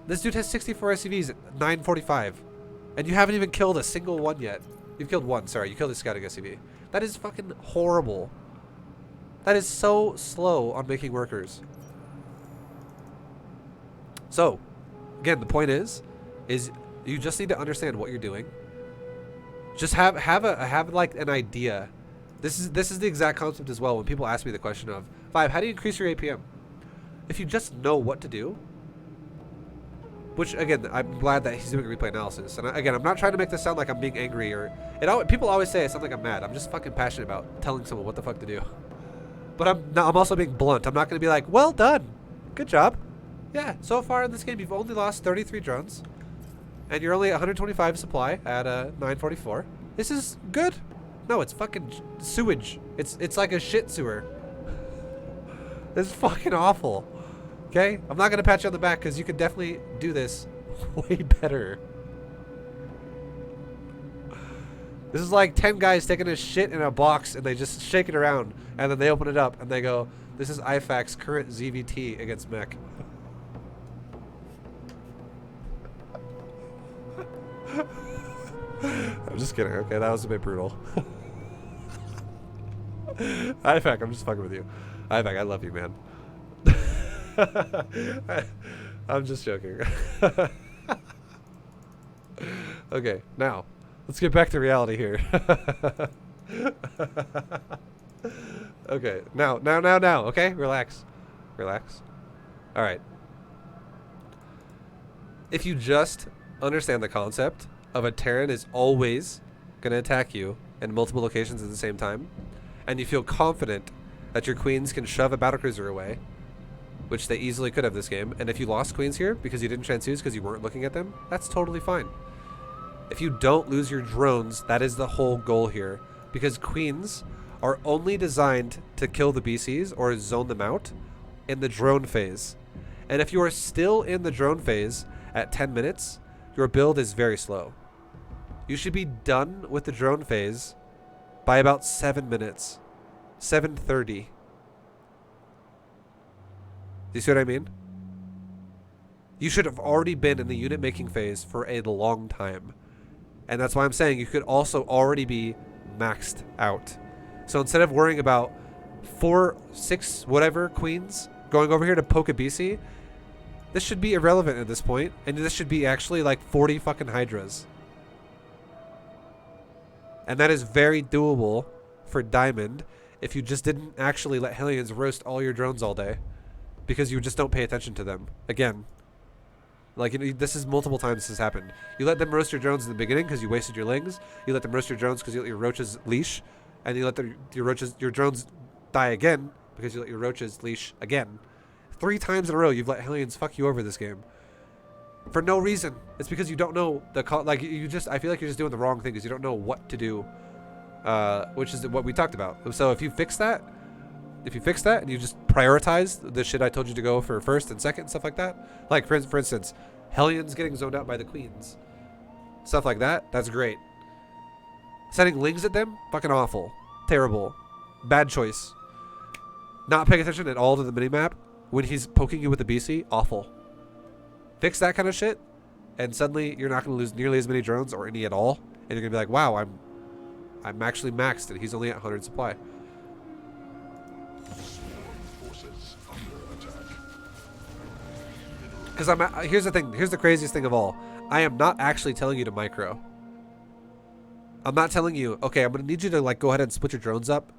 This dude has 64 SCVs at 945. And you haven't even killed a single one yet. You've killed one, sorry. You killed a scouting SCV. That is fucking horrible. That is so slow on making workers. So, again, the point is you just need to understand what you're doing. Just have like an idea. This is the exact concept as well when people ask me the question of, ViBE, how do you increase your APM? If you just know what to do, which, again, I'm glad that he's doing replay analysis. And again, I'm not trying to make this sound like I'm being angry or... people always say I sound like I'm mad. I'm just fucking passionate about telling someone what the fuck to do. But I'm also being blunt. I'm not going to be like, well done. Good job. Yeah, so far in this game, you've only lost 33 drones. And you're only 125 supply at 944. This is good. No, it's fucking sewage. It's like a shit sewer. It's fucking awful. Okay? I'm not going to pat you on the back because you could definitely do this way better. This is like 10 guys taking a shit in a box and they just shake it around and then they open it up and they go, this is IFAC's current ZvT against mech. I'm just kidding. Okay, that was a bit brutal. IFAC, I'm just fucking with you. IFAC, I love you, man. I'm just joking. Okay, now let's get back to reality here. Okay, now. Okay, relax. All right. If you just understand the concept of a Terran is always going to attack you in multiple locations at the same time, and you feel confident that your queens can shove a battlecruiser away, which they easily could have this game, and if you lost queens here because you didn't transfuse because you weren't looking at them, that's totally fine. If you don't lose your drones, that is the whole goal here, because queens are only designed to kill the BCs or zone them out in the drone phase. And if you are still in the drone phase at 10 minutes, your build is very slow. You should be done with the drone phase by about 7 minutes. 7:30. Do you see what I mean? You should have already been in the unit making phase for a long time. And that's why I'm saying you could also already be maxed out. So instead of worrying about 4, 6, whatever queens going over here to poke a BC, this should be irrelevant at this point, and this should be actually like 40 fucking hydras. And that is very doable for Diamond if you just didn't actually let Hellions roast all your drones all day, because you just don't pay attention to them. Again, like, you know, this is multiple times this has happened. You let them roast your drones in the beginning because you wasted your lings. You let them roast your drones because you let your roaches leash, and you let your drones die again because you let your roaches leash again. 3 times in a row you've let Hellions fuck you over this game for no reason. It's because you don't know the like, you just, I feel like you're just doing the wrong thing because you don't know what to do, which is what we talked about. So if you fix that, and you just prioritize the shit I told you to go for first and second and stuff like that, like for instance, Hellions getting zoned out by the queens, stuff like that, that's great. Sending lings at them, fucking awful, terrible, bad choice. Not paying attention at all to the minimap when he's poking you with the BC, awful. Fix that kind of shit, and suddenly you're not going to lose nearly as many drones or any at all, and you're going to be like, wow, I'm actually maxed, and he's only at 100 supply. Because here's the thing, here's the craziest thing of all. I am not actually telling you to micro. I'm not telling you, okay, I'm going to need you to like go ahead and split your drones up.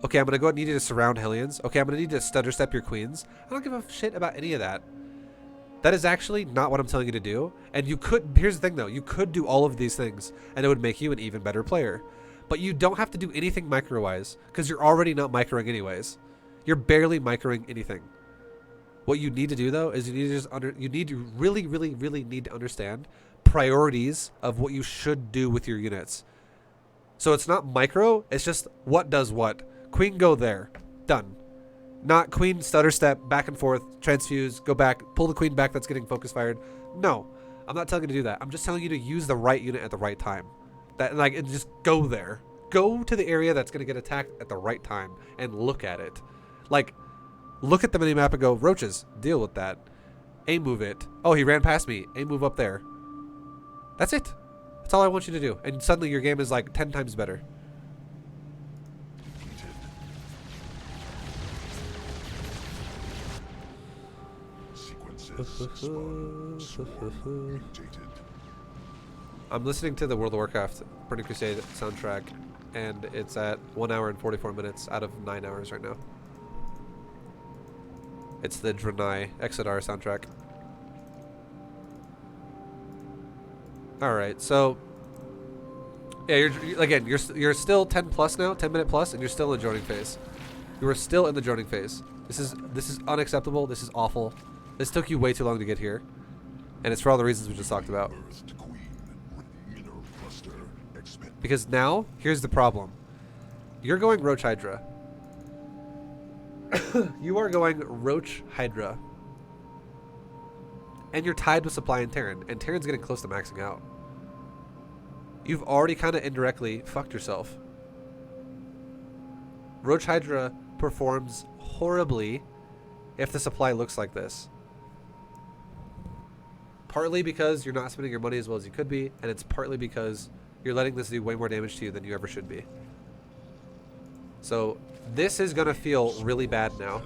Okay, I'm going to go ahead and need you to surround Hellions. Okay, I'm going to need you to stutter step your queens. I don't give a shit about any of that. That is actually not what I'm telling you to do. And you could, here's the thing though, you could do all of these things and it would make you an even better player. But you don't have to do anything micro-wise because you're already not microing anyways. You're barely microing anything. What you need to do though is you need to just really need to understand priorities of what you should do with your units. So it's not micro, it's just what does what. Queen go there, done. Not queen stutter step back and forth, transfuse, go back, pull the queen back that's getting focus fired. No, I'm not telling you to do that. I'm just telling you to use the right unit at the right time. That, like, and just go there. Go to the area that's going to get attacked at the right time and look at it. Like, look at the minimap and go, roaches, deal with that. A move it. Oh, he ran past me. A move up there. That's it. That's all I want you to do. And suddenly your game is like 10 times better. I'm listening to the World of Warcraft Burning Crusade soundtrack, and it's at 1 hour and 44 minutes out of 9 hours right now. It's the Draenei Exodar soundtrack. Alright, so yeah, you're still 10 plus now, 10 minute plus, and you're still in the droning phase. You are still in the droning phase. This is unacceptable. This is awful. This took you way too long to get here, and it's for all the reasons we just talked about. Because now, here's the problem. You're going Roach Hydra. You are going Roach Hydra. And you're tied with supply and Terran, and Terran's getting close to maxing out. You've already kind of indirectly fucked yourself. Roach Hydra performs horribly if the supply looks like this. Partly because you're not spending your money as well as you could be, and it's partly because you're letting this do way more damage to you than you ever should be. So this is going to feel really bad now.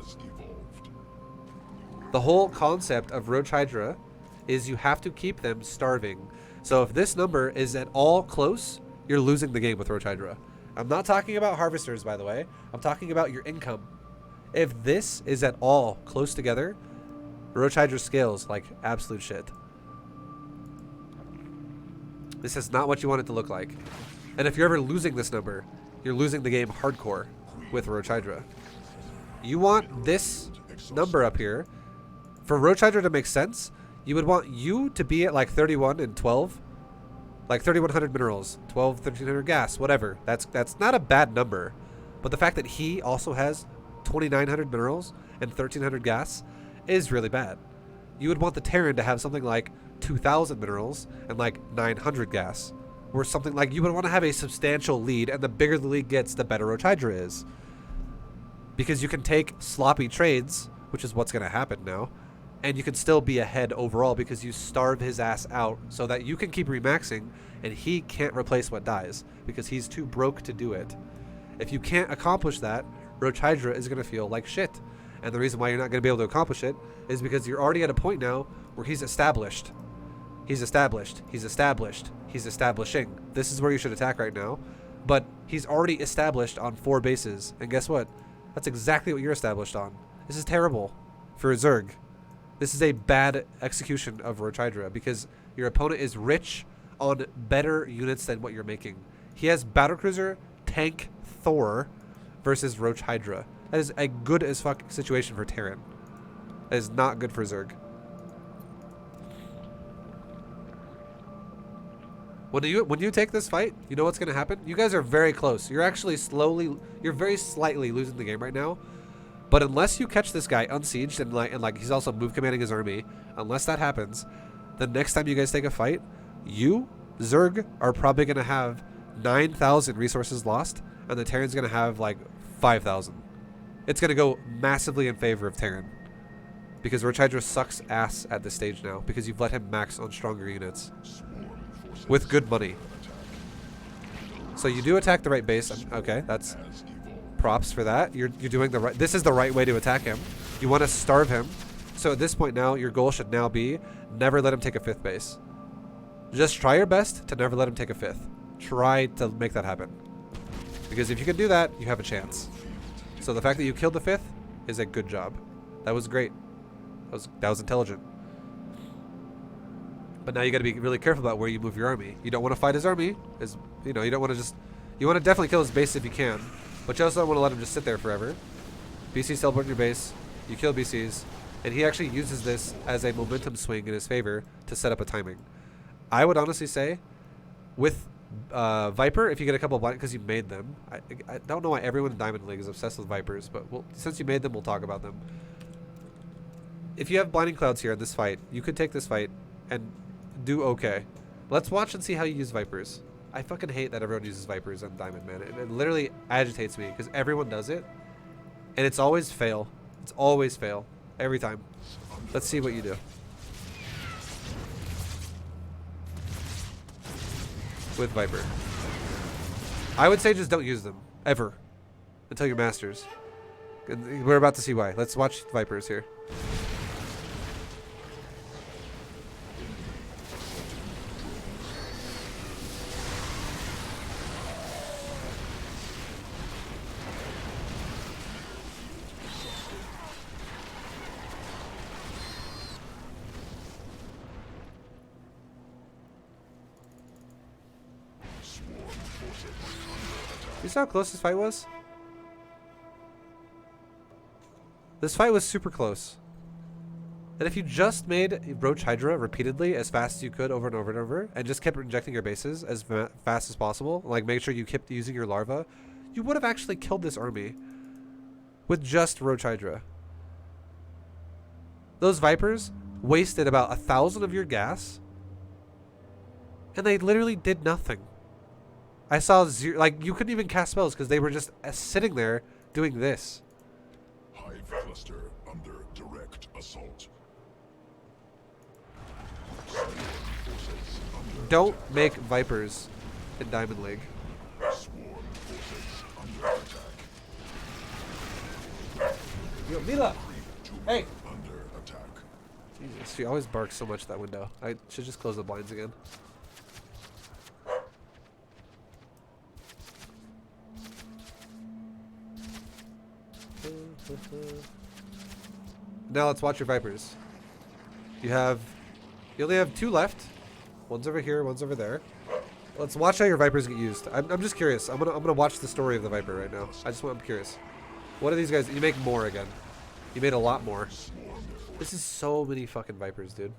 The whole concept of Roach Hydra is you have to keep them starving. So if this number is at all close, you're losing the game with Roach Hydra. I'm not talking about harvesters, by the way. I'm talking about your income. If this is at all close together, Roach Hydra scales like absolute shit. This is not what you want it to look like. And if you're ever losing this number, you're losing the game hardcore with Roach Hydra. You want this number up here. For Roach Hydra to make sense, you would want you to be at like 31 and 12. Like 3,100 minerals, 12, 1,300 gas, whatever. That's not a bad number. But the fact that he also has 2,900 minerals and 1,300 gas is really bad. You would want the Terran to have something like 2,000 minerals and like 900 gas. Or something like, you would want to have a substantial lead, and the bigger the lead gets, the better Roach Hydra is. Because you can take sloppy trades, which is what's going to happen now, and you can still be ahead overall because you starve his ass out so that you can keep remaxing and he can't replace what dies because he's too broke to do it. If you can't accomplish that, Roach Hydra is going to feel like shit. And the reason why you're not going to be able to accomplish it is because you're already at a point now where he's established. He's established. He's established. He's establishing. This is where you should attack right now. But he's already established on 4 bases. And guess what? That's exactly what you're established on. This is terrible for Zerg. This is a bad execution of Roach Hydra because your opponent is rich on better units than what you're making. He has battlecruiser, tank, Thor versus Roach Hydra. That is a good as fuck situation for Terran. That is not good for Zerg. When you take this fight, you know what's going to happen? You guys are very close. You're actually you're very slightly losing the game right now. But unless you catch this guy unsieged and like he's also move commanding his army, unless that happens, the next time you guys take a fight, you, Zerg, are probably going to have 9,000 resources lost, and the Terran's going to have like 5,000. It's going to go massively in favor of Terran. Because Roach Hydra sucks ass at this stage now, because you've let him max on stronger units. With good money. So you do attack the right base. Okay, that's props for that. You're doing the right. This is the right way to attack him. You want to starve him. So at this point now, your goal should now be never let him take a 5th base. Just try your best to never let him take a 5th. Try to make that happen. Because if you can do that, you have a chance. So the fact that you killed the 5th is a good job. That was great. That was intelligent. But now you got to be really careful about where you move your army. You don't want to fight his army, as you know. You don't want to just. You want to definitely kill his base if you can, but you also don't want to let him just sit there forever. BCs teleport in your base. You kill BCs, and he actually uses this as a momentum swing in his favor to set up a timing. I would honestly say, with Viper, if you get a couple of blind, because you made them. I don't know why everyone in Diamond League is obsessed with Vipers, but since you made them, we'll talk about them. If you have blinding clouds here in this fight, you could take this fight and do okay. Let's watch and see how you use Vipers. I fucking hate that everyone uses Vipers on Diamond, man. It literally agitates me because everyone does it, and it's always fail. It's always fail. Every time. Let's see what you do. With Viper. I would say just don't use them. Ever. Until you're masters. We're about to see why. Let's watch Vipers here. You saw how close this fight was? This fight was super close. And if you just made Roach Hydra repeatedly as fast as you could over and over and over, and just kept injecting your bases as fast as possible, like make sure you kept using your larva, you would have actually killed this army with just Roach Hydra. Those Vipers wasted about 1,000 of your gas, and they literally did nothing. I saw zero, like you couldn't even cast spells because they were just sitting there doing this. Hive cluster under direct assault. Don't make Vipers in Diamond League. Swarm forces under attack. Yo, Mila! Hey! Under attack. Jesus, she always barks so much that window. I should just close the blinds again. Now let's watch your Vipers. You only have 2 left. One's over here, one's over there. Let's watch how your Vipers get used. I'm just curious. I'm gonna watch the story of the Viper right now. I'm curious. What are these guys? You make more again. You made a lot more. This is so many fucking Vipers, dude.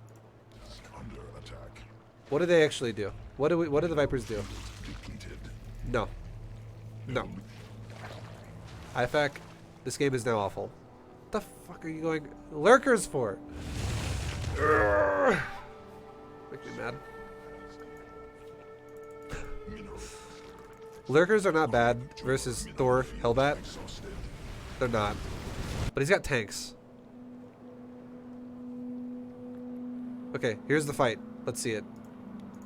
Under attack. What do they actually do? What do the Vipers do? Depleted. No. No. IFAC, this game is now awful. What the fuck are you going lurkers for? Urgh. Make me mad. Lurkers are not bad versus Thor Hellbat. They're not. But he's got tanks. Okay, here's the fight. Let's see it.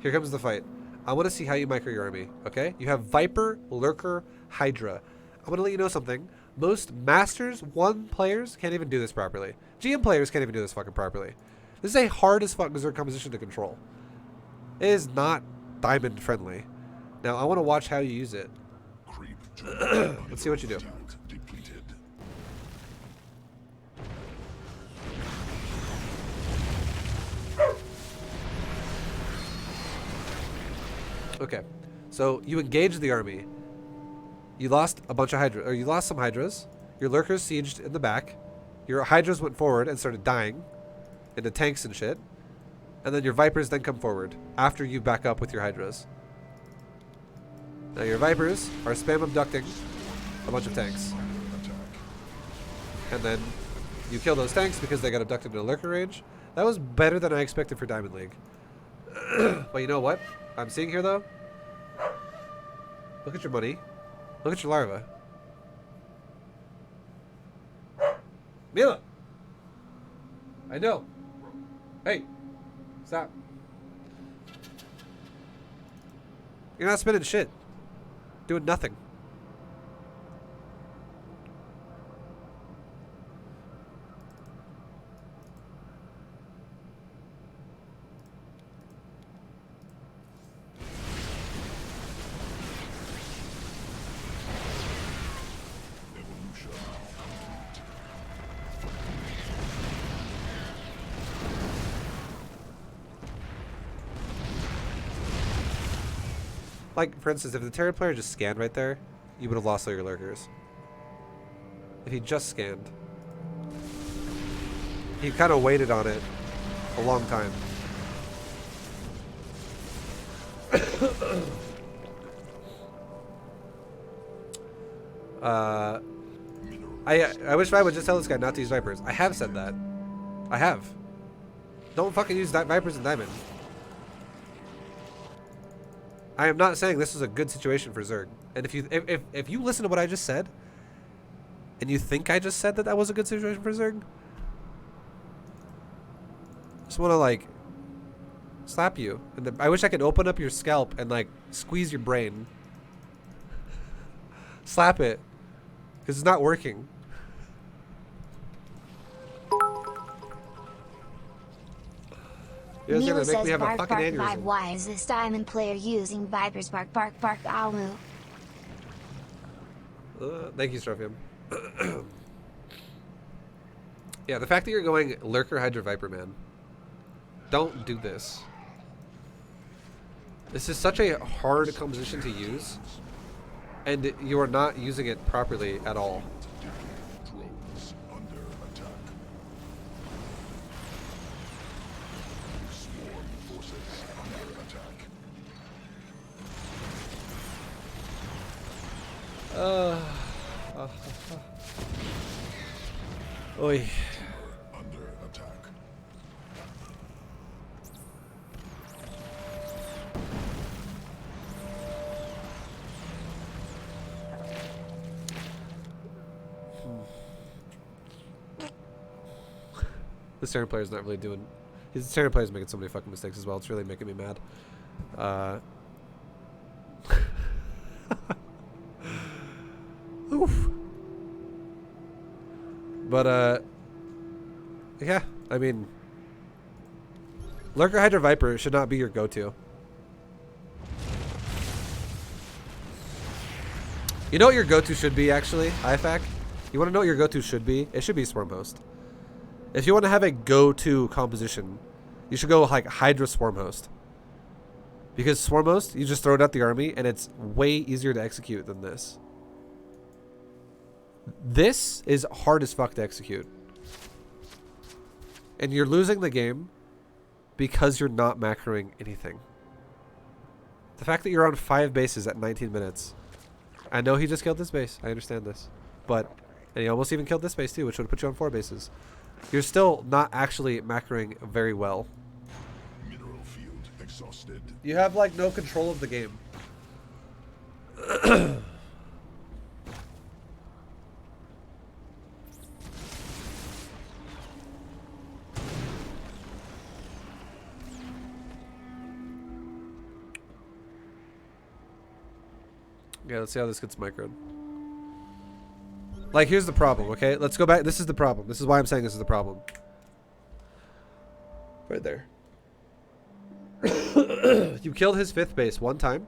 Here comes the fight. I want to see how you micro your army, okay? You have Viper, Lurker, Hydra. I'm going to let you know something. Most Masters 1 players can't even do this properly. GM players can't even do this fucking properly. This is a hard as fuck Berserk composition to control. It is not diamond friendly. Now, I want to watch how you use it. Let's see what you do. Okay, so you engaged the army. You lost a bunch of Hydra, or you lost some Hydras. Your Lurkers sieged in the back. Your Hydras went forward and started dying into tanks and shit. And then your Vipers then come forward after you back up with your Hydras. Now your Vipers are spam abducting a bunch of tanks. And then you kill those tanks because they got abducted in a Lurker range. That was better than I expected for Diamond League. But you know what I'm seeing here, though? Look at your money. Look at your larva. Mila! I know. Hey! Stop. You're not spending shit. Doing nothing. Like, for instance, if the Terran player just scanned right there, you would have lost all your Lurkers. If he just scanned. He kind of waited on it a long time. I wish I would just tell this guy not to use Vipers. I have said that. I have. Don't fucking use Vipers and Diamond. I am not saying this is a good situation for Zerg. And if you listen to what I just said, and you think I just said that was a good situation for Zerg, I just want to like slap you. And I wish I could open up your scalp and like squeeze your brain, slap it, because it's not working. You're gonna make me have a fucking aneurysm. Why is this Diamond player using Vipers? Bark, bark, bark, owl. Thank you, Strophium. Yeah, the fact that you're going Lurker, Hydra, Viper, man. Don't do this. This is such a hard composition to use, and you are not using it properly at all. Oi. Under attack. This Terran player's not really doing. His Terran player's making so many fucking mistakes as well. It's really making me mad. Oof. But yeah, I mean, Lurker, Hydra, Viper should not be your go-to. You know what your go-to should be, actually, IFAC? You want to know what your go-to should be? It should be Swarm Host. If you want to have a go-to composition, you should go like Hydra Swarm Host. Because Swarm Host, you just throw it at the army, and it's way easier to execute than this. This is hard as fuck to execute. And you're losing the game because you're not macroing anything. The fact that you're on 5 bases at 19 minutes. I know he just killed this base. I understand this. But, and he almost even killed this base too, which would have put you on 4 bases. You're still not actually macroing very well. Mineral field exhausted. You have like no control of the game. Yeah, let's see how this gets microed. Like, here's the problem, okay? Let's go back. This is the problem. This is why I'm saying this is the problem. Right there. You killed his 5th base one time.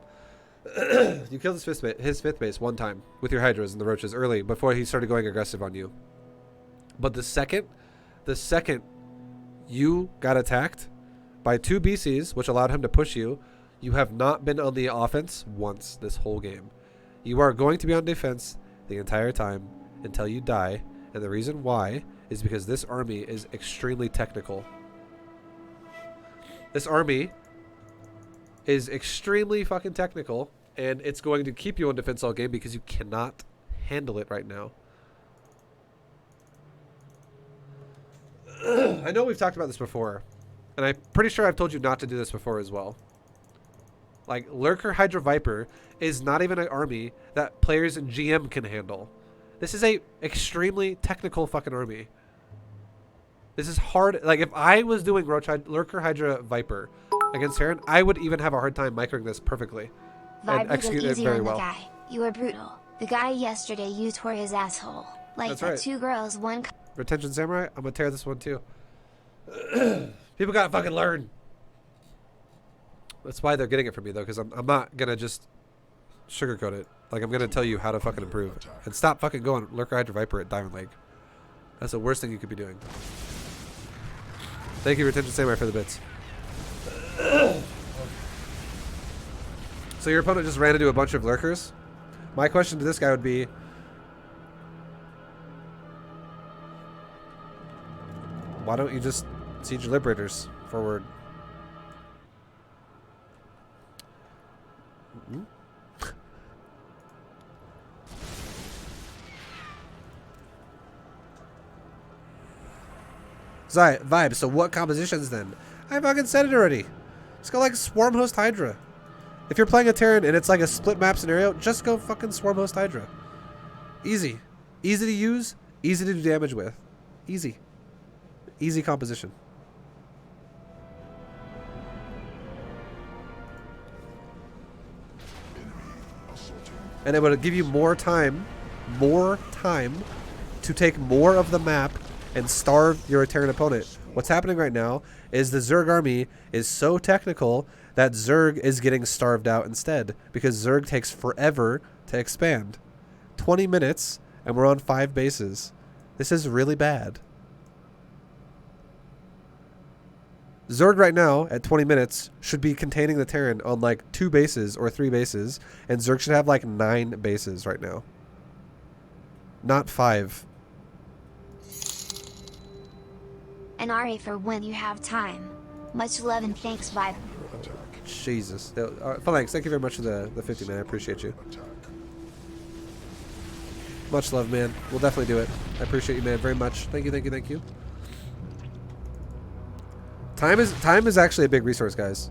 You killed his fifth base one time with your Hydras and the Roaches early before he started going aggressive on you. But the second you got attacked by 2 BCs, which allowed him to push you, you have not been on the offense once this whole game. You are going to be on defense the entire time until you die, and the reason why is because this army is extremely technical. This army is extremely fucking technical, and it's going to keep you on defense all game because you cannot handle it right now. I know we've talked about this before, and I'm pretty sure I've told you not to do this before as well. Like, Lurker Hydra Viper is not even an army that players in GM can handle. This is a extremely technical fucking army. This is hard. Like, if I was doing Lurker Hydra Viper against Terran, I would even have a hard time microing this perfectly. And execute it very well. Guy. You were brutal. The guy yesterday, you tore his asshole. Like That's the right. 2 girls, 1... Retention Samurai, I'm gonna tear this one too. People gotta fucking learn. That's why they're getting it from me though, because I'm not gonna just sugarcoat it. Like, I'm gonna tell you how to fucking improve. And stop fucking going Lurker Hydra Viper at Diamond Lake. That's the worst thing you could be doing. Thank you, Retention Samurai, for the bits. So your opponent just ran into a bunch of lurkers. My question to this guy would be, why don't you just siege your liberators forward? Mm-hmm. ViBE, so what compositions then? I fucking said it already. Just go like Swarm Host Hydra. If you're playing a Terran and it's like a split map scenario, just go fucking Swarm Host Hydra. Easy. Easy to use, easy to do damage with. Easy. Easy composition. And it would give you more time to take more of the map and starve your Terran opponent. What's happening right now is the Zerg army is so technical that Zerg is getting starved out instead, because Zerg takes forever to expand. 20 minutes and we're on 5 bases. This is really bad. Zerg right now at 20 minutes should be containing the Terran on like 2 bases or 3 bases, and Zerg should have like 9 bases right now. Not 5. And Ari for when you have time. Much love and thanks, ViBE. Attack. Jesus. Thanks. Thank you very much for the 50, man. I appreciate you. Attack. Much love, man. We'll definitely do it. I appreciate you, man, very much. Thank you, thank you, thank you. Time is actually a big resource, guys.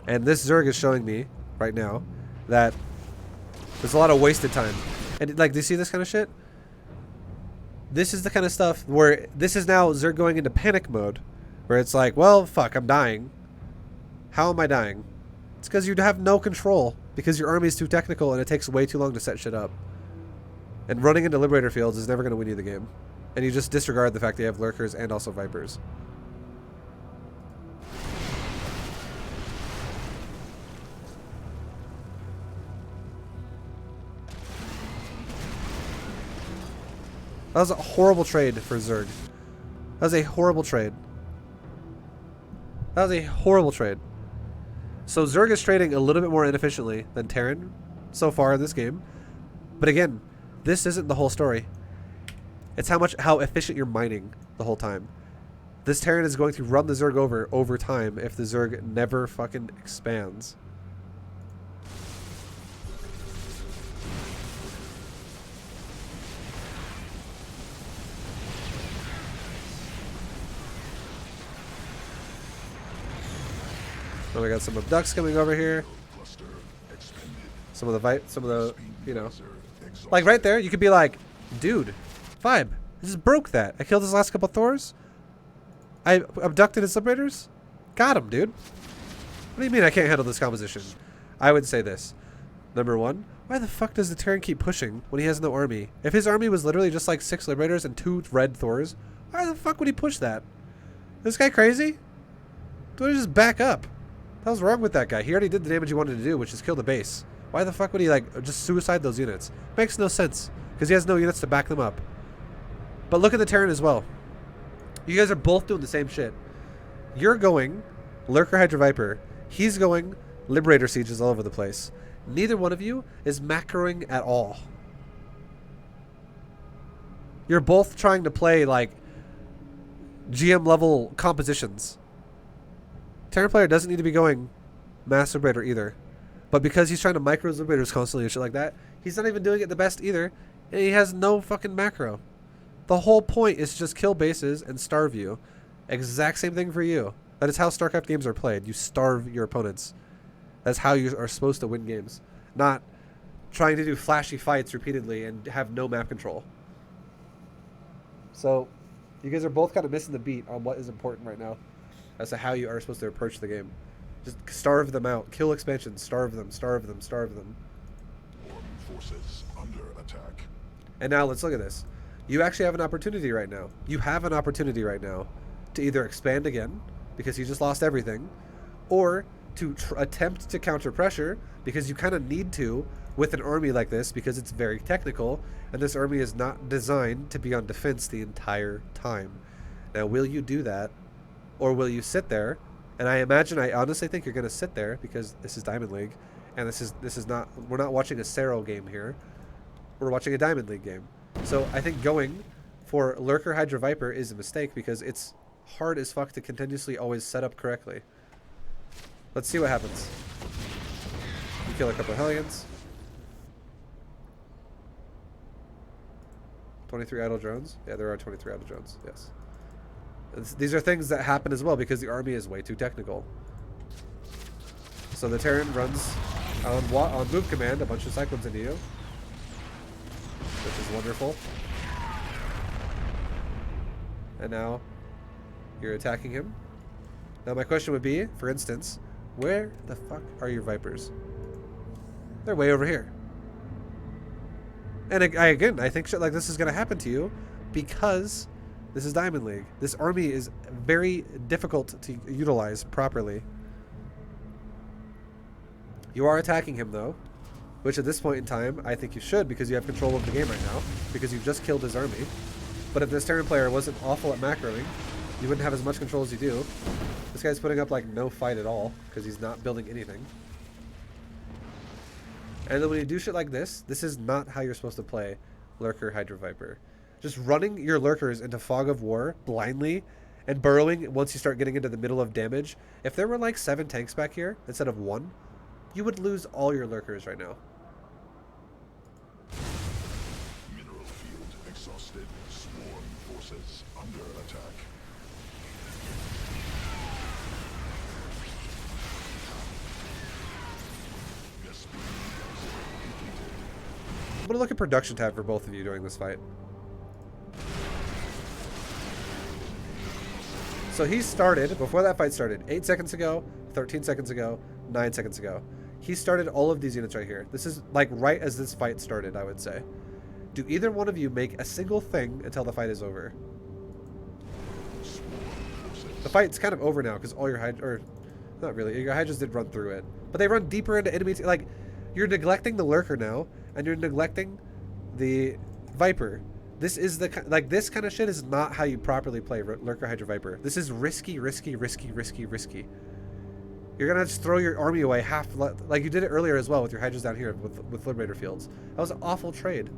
And this Zerg is showing me right now that there's a lot of wasted time. And like, do you see this kind of shit? This is the kind of stuff where this is now Zerg going into panic mode, where it's like, well, fuck, I'm dying. How am I dying? It's because you have no control, because your army is too technical and it takes way too long to set shit up. And running into Liberator fields is never going to win you the game. And you just disregard the fact that you have Lurkers and also Vipers. That was a horrible trade for Zerg. That was a horrible trade. That was a horrible trade. So Zerg is trading a little bit more inefficiently than Terran so far in this game. But again, this isn't the whole story. It's how efficient you're mining the whole time. This Terran is going to run the Zerg over time if the Zerg never fucking expands. Now we got some abducts coming over here. Some of the, you know, like right there, you could be like, dude, ViBE, I just broke that. I killed his last couple Thors. I abducted his liberators. Got him, dude. What do you mean I can't handle this composition? I would say this. Number one, why the fuck does the Terran keep pushing when he has no army? If his army was literally just like 6 liberators and 2 red Thors, why the fuck would he push that? This guy crazy? Don't he just back up? What the hell's wrong with that guy? He already did the damage he wanted to do, which is kill the base. Why the fuck would he like just suicide those units? Makes no sense because he has no units to back them up. But look at the Terran as well. You guys are both doing the same shit. You're going Lurker Hydra Viper. He's going Liberator Sieges all over the place. Neither one of you is macroing at all. You're both trying to play like GM level compositions. Terran player doesn't need to be going Mass Liberator either. But because he's trying to micro his Liberators constantly and shit like that, he's not even doing it the best either. And he has no fucking macro. The whole point is to just kill bases and starve you. Exact same thing for you. That is how StarCraft games are played. You starve your opponents. That's how you are supposed to win games. Not trying to do flashy fights repeatedly and have no map control. So, you guys are both kind of missing the beat on what is important right now as to how you are supposed to approach the game. Just starve them out. Kill expansions. Starve them, starve them, starve them. Forces under attack. And now let's look at this. You actually have an opportunity right now. You have an opportunity right now to either expand again, because you just lost everything, or to attempt to counter pressure, because you kind of need to with an army like this, because it's very technical, and this army is not designed to be on defense the entire time. Now, will you do that, or will you sit there? And I honestly think you're going to sit there, because this is Diamond League, and this is not, we're not watching a Sero game here. We're watching a Diamond League game. So I think going for Lurker Hydra Viper is a mistake, because it's hard as fuck to continuously always set up correctly. Let's see what happens. You kill a couple of hellions. 23 idle drones. Yeah, there are 23 idle drones. Yes. These are things that happen as well because the army is way too technical. So the Terran runs on move command a bunch of cyclones into you, which is wonderful. And now you're attacking him. Now my question would be, for instance, where the fuck are your Vipers? They're way over here. And again, I think shit like this is going to happen to you because this is Diamond League. This army is very difficult to utilize properly. You are attacking him though, which at this point in time, I think you should, because you have control of the game right now, because you've just killed his army. But if this Terran player wasn't awful at macroing, you wouldn't have as much control as you do. This guy's putting up like no fight at all, because he's not building anything. And then when you do shit like this is not how you're supposed to play Lurker Hydra Viper. Just running your Lurkers into Fog of War blindly and burrowing once you start getting into the middle of damage. If there were like 7 tanks back here instead of 1, you would lose all your Lurkers right now. Mineral field exhausted. Swarm forces under attack. I'm going to look at production tab for both of you during this fight. So he started, before that fight started, 8 seconds ago, 13 seconds ago, 9 seconds ago. He started all of these units right here. This is like right as this fight started, I would say. Do either one of you make a single thing until the fight is over? The fight's kind of over now because all your Hydra, or not really, your Hydras did run through it. But they run deeper into enemies. Like, you're neglecting the Lurker now, and you're neglecting the Viper. This is the like this kind of shit is not how you properly play Lurker Hydra Viper. This is risky, risky, risky, risky, risky. You're gonna just throw your army away half like you did it earlier as well with your Hydras down here with Liberator Fields. That was an awful trade.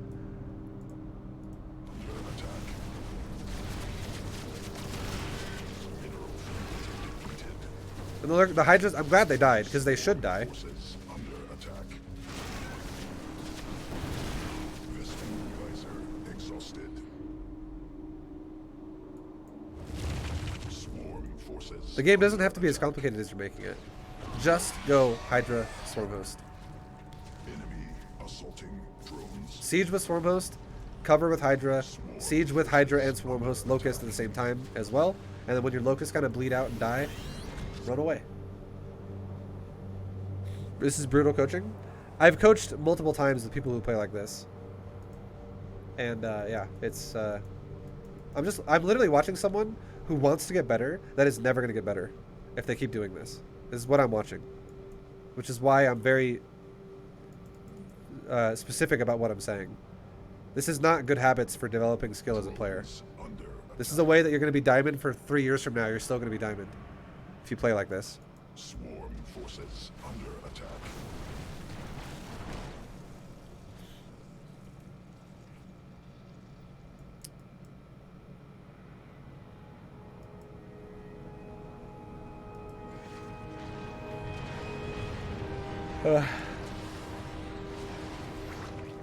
And the Hydras, I'm glad they died because they should die. The game doesn't have to be as complicated as you're making it. Just go Hydra Swarm Host. Enemy assaulting drones. Siege with Swarm Host, cover with Hydra, siege with Hydra and Swarm Host, Locust at the same time as well. And then when your Locusts kind of bleed out and die, run away. This is brutal coaching. I've coached multiple times with people who play like this. And yeah, it's I'm literally watching someone who wants to get better that is never going to get better if they keep doing this. This is what I'm watching, which is why I'm very specific about what I'm saying. This is not good habits for developing skill as a player. This is a way that you're going to be diamond for 3 years from now. You're still going to be diamond if you play like this. Swarm forces under attack.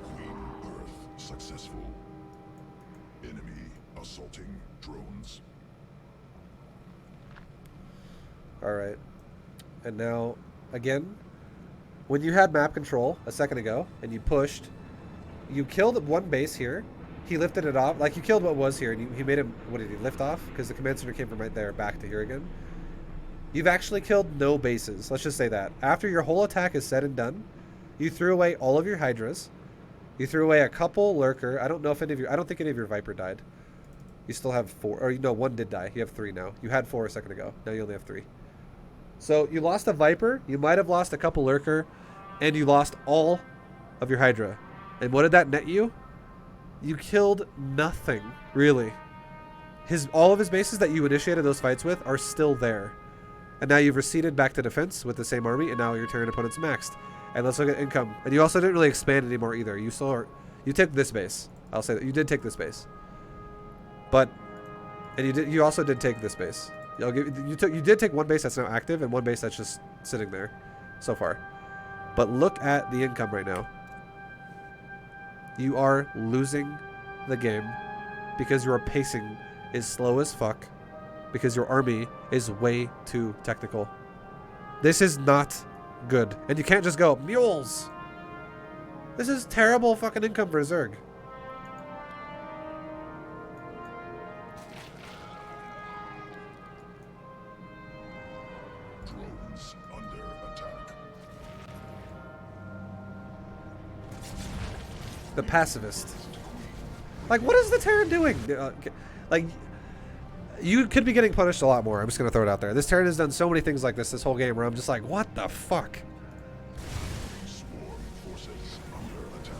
Queen Earth successful. Enemy assaulting drones. All right. And now, again, when you had map control a second ago and you pushed, you killed one base here. He lifted it off. Like, you killed what was here, and he made him, what did he lift off? Because the command center came from right there back to here again. You've actually killed no bases. Let's just say that. After your whole attack is said and done, you threw away all of your Hydras. You threw away a couple Lurker. I don't know if any of your, I don't think any of your Viper died. You still have 4, or no, 1 did die. You have 3 now. You had 4 a second ago. Now you only have 3. So you lost a Viper. You might have lost a couple Lurker, and you lost all of your Hydra. And what did that net you? You killed nothing, really. All of his bases that you initiated those fights with are still there. And now you've receded back to defense with the same army, and now your Terran opponent's maxed. And let's look at income. And you also didn't really expand anymore either. You still are, you took this base. I'll say that you did take this base. But, and you also did take this base. You did take one base that's now active and one base that's just sitting there so far. But look at the income right now. You are losing the game because your pacing is slow as fuck, because your army is way too technical. This is not good. And you can't just go, mules! This is terrible fucking income for Zerg. Drones under attack. The pacifist. Like, what is the Terran doing? Like, you could be getting punished a lot more. I'm just going to throw it out there. This Terran has done so many things like this whole game where I'm just like, what the fuck? Swarm forces under attack.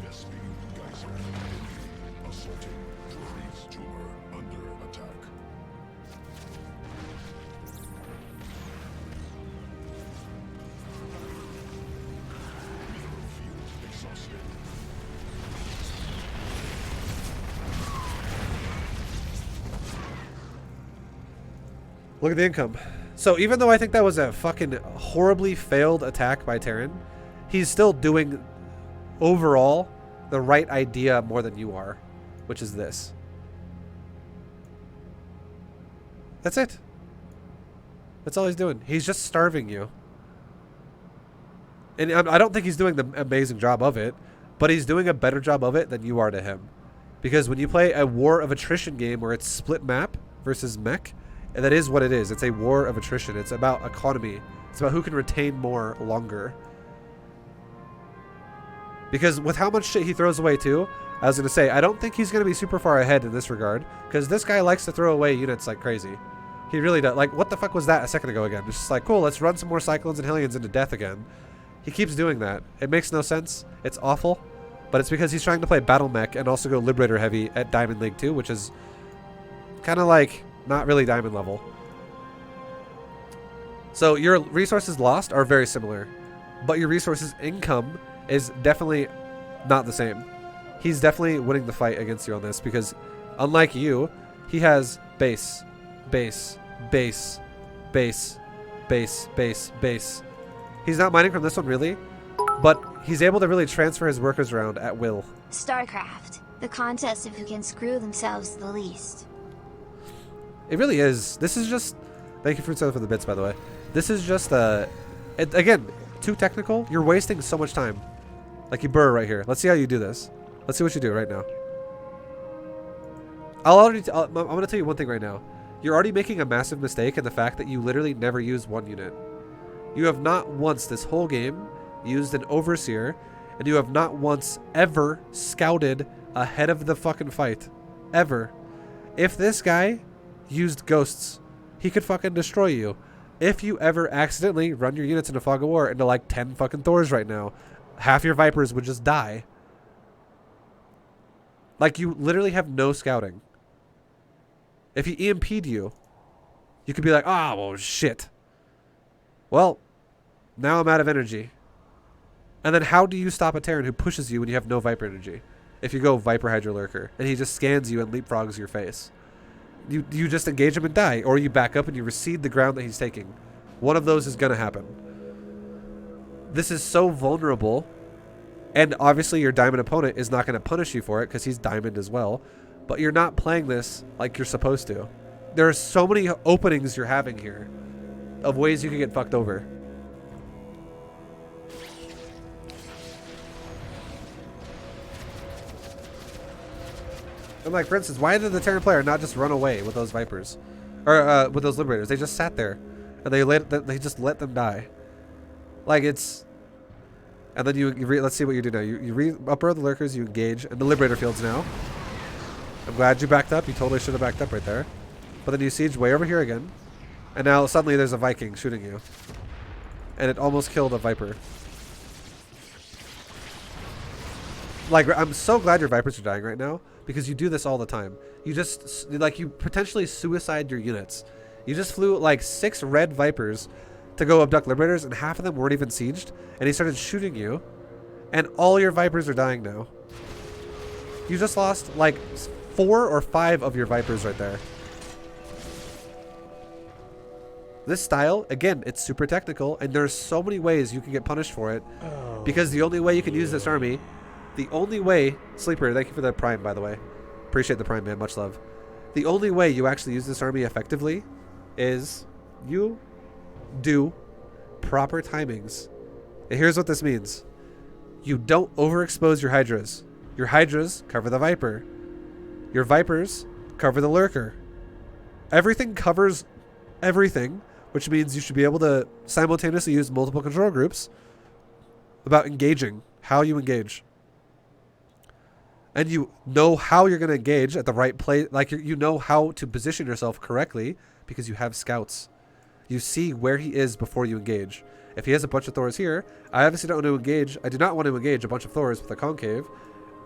Vespene Geyser. Enemy assaulting drones. Tumor under attack. Mineral field exhausted. Look at the income. So even though I think that was a fucking horribly failed attack by Terran, he's still doing overall the right idea more than you are, which is this. That's it. That's all he's doing. He's just starving you. And I don't think he's doing the amazing job of it, but he's doing a better job of it than you are to him. Because when you play a war of attrition game where it's split map versus mech, and that is what it is. It's a war of attrition. It's about economy. It's about who can retain more longer. Because with how much shit he throws away too, I was going to say, I don't think he's going to be super far ahead in this regard. Because this guy likes to throw away units like crazy. He really does. Like, what the fuck was that a second ago again? It's just like, cool, let's run some more Cyclones and Hellions into death again. He keeps doing that. It makes no sense. It's awful. But it's because he's trying to play Battle Mech and also go Liberator heavy at Diamond League 2, which is kind of like not really Diamond level. So your resources lost are very similar, but your resources income is definitely not the same. He's definitely winning the fight against you on this because unlike you, he has base, base, base, base, base, base, base. He's not mining from this one really, but he's able to really transfer his workers around at will. StarCraft, the contest of who can screw themselves the least. It really is. This is just... Thank you, Fruit Seller, for the bits, by the way. This is just, again, too technical. You're wasting so much time. Like you burr right here. Let's see how you do this. Let's see what you do right now. I'm going to tell you one thing right now. You're already making a massive mistake in the fact that you literally never use one unit. You have not once this whole game used an Overseer, and you have not once ever scouted ahead of the fucking fight. Ever. If this guy used ghosts, he could fucking destroy you. If you ever accidentally run your units into Fog of War into like 10 fucking Thors right now, half your Vipers would just die. Like, you literally have no scouting. If he EMP'd you, you could be like, ah, oh, well, shit. Well, now I'm out of energy. And then how do you stop a Terran who pushes you when you have no Viper energy? If you go Viper Hydra Lurker, and he just scans you and leapfrogs your face. You just engage him and die, or you back up and you recede the ground that he's taking. One of those is going to happen. This is so vulnerable, and obviously your Diamond opponent is not going to punish you for it because he's Diamond as well, but you're not playing this like you're supposed to. There are so many openings you're having here of ways you can get fucked over. I'm like, for instance, why did the Terran player not just run away with those Vipers? Or with those Liberators? They just sat there. And they just let them die. Like, it's... And then let's see what you do now. You upper the Lurkers, you engage, and the Liberator fields now. I'm glad you backed up. You totally should have backed up right there. But then you siege way over here again. And now suddenly there's a Viking shooting you. And it almost killed a Viper. Like, I'm so glad your Vipers are dying right now, because you do this all the time. You just, like, you potentially suicide your units. You just flew, like, 6 red Vipers to go abduct Liberators, and half of them weren't even sieged, and he started shooting you, and all your Vipers are dying now. You just lost, like, 4 or 5 of your Vipers right there. This style, again, it's super technical, and there's so many ways you can get punished for it, because the only way you can use this army... The only way, Sleeper, thank you for the Prime, by the way. Appreciate the Prime, man. Much love. The only way you actually use this army effectively is you do proper timings. And here's what this means. You don't overexpose your Hydras. Your Hydras cover the Viper. Your Vipers cover the Lurker. Everything covers everything, which means you should be able to simultaneously use multiple control groups about engaging, how you engage. And you know how you're going to engage at the right place. Like, you know how to position yourself correctly because you have scouts. You see where he is before you engage. If he has a bunch of Thors here, I obviously don't want to engage. I do not want to engage a bunch of Thors with a concave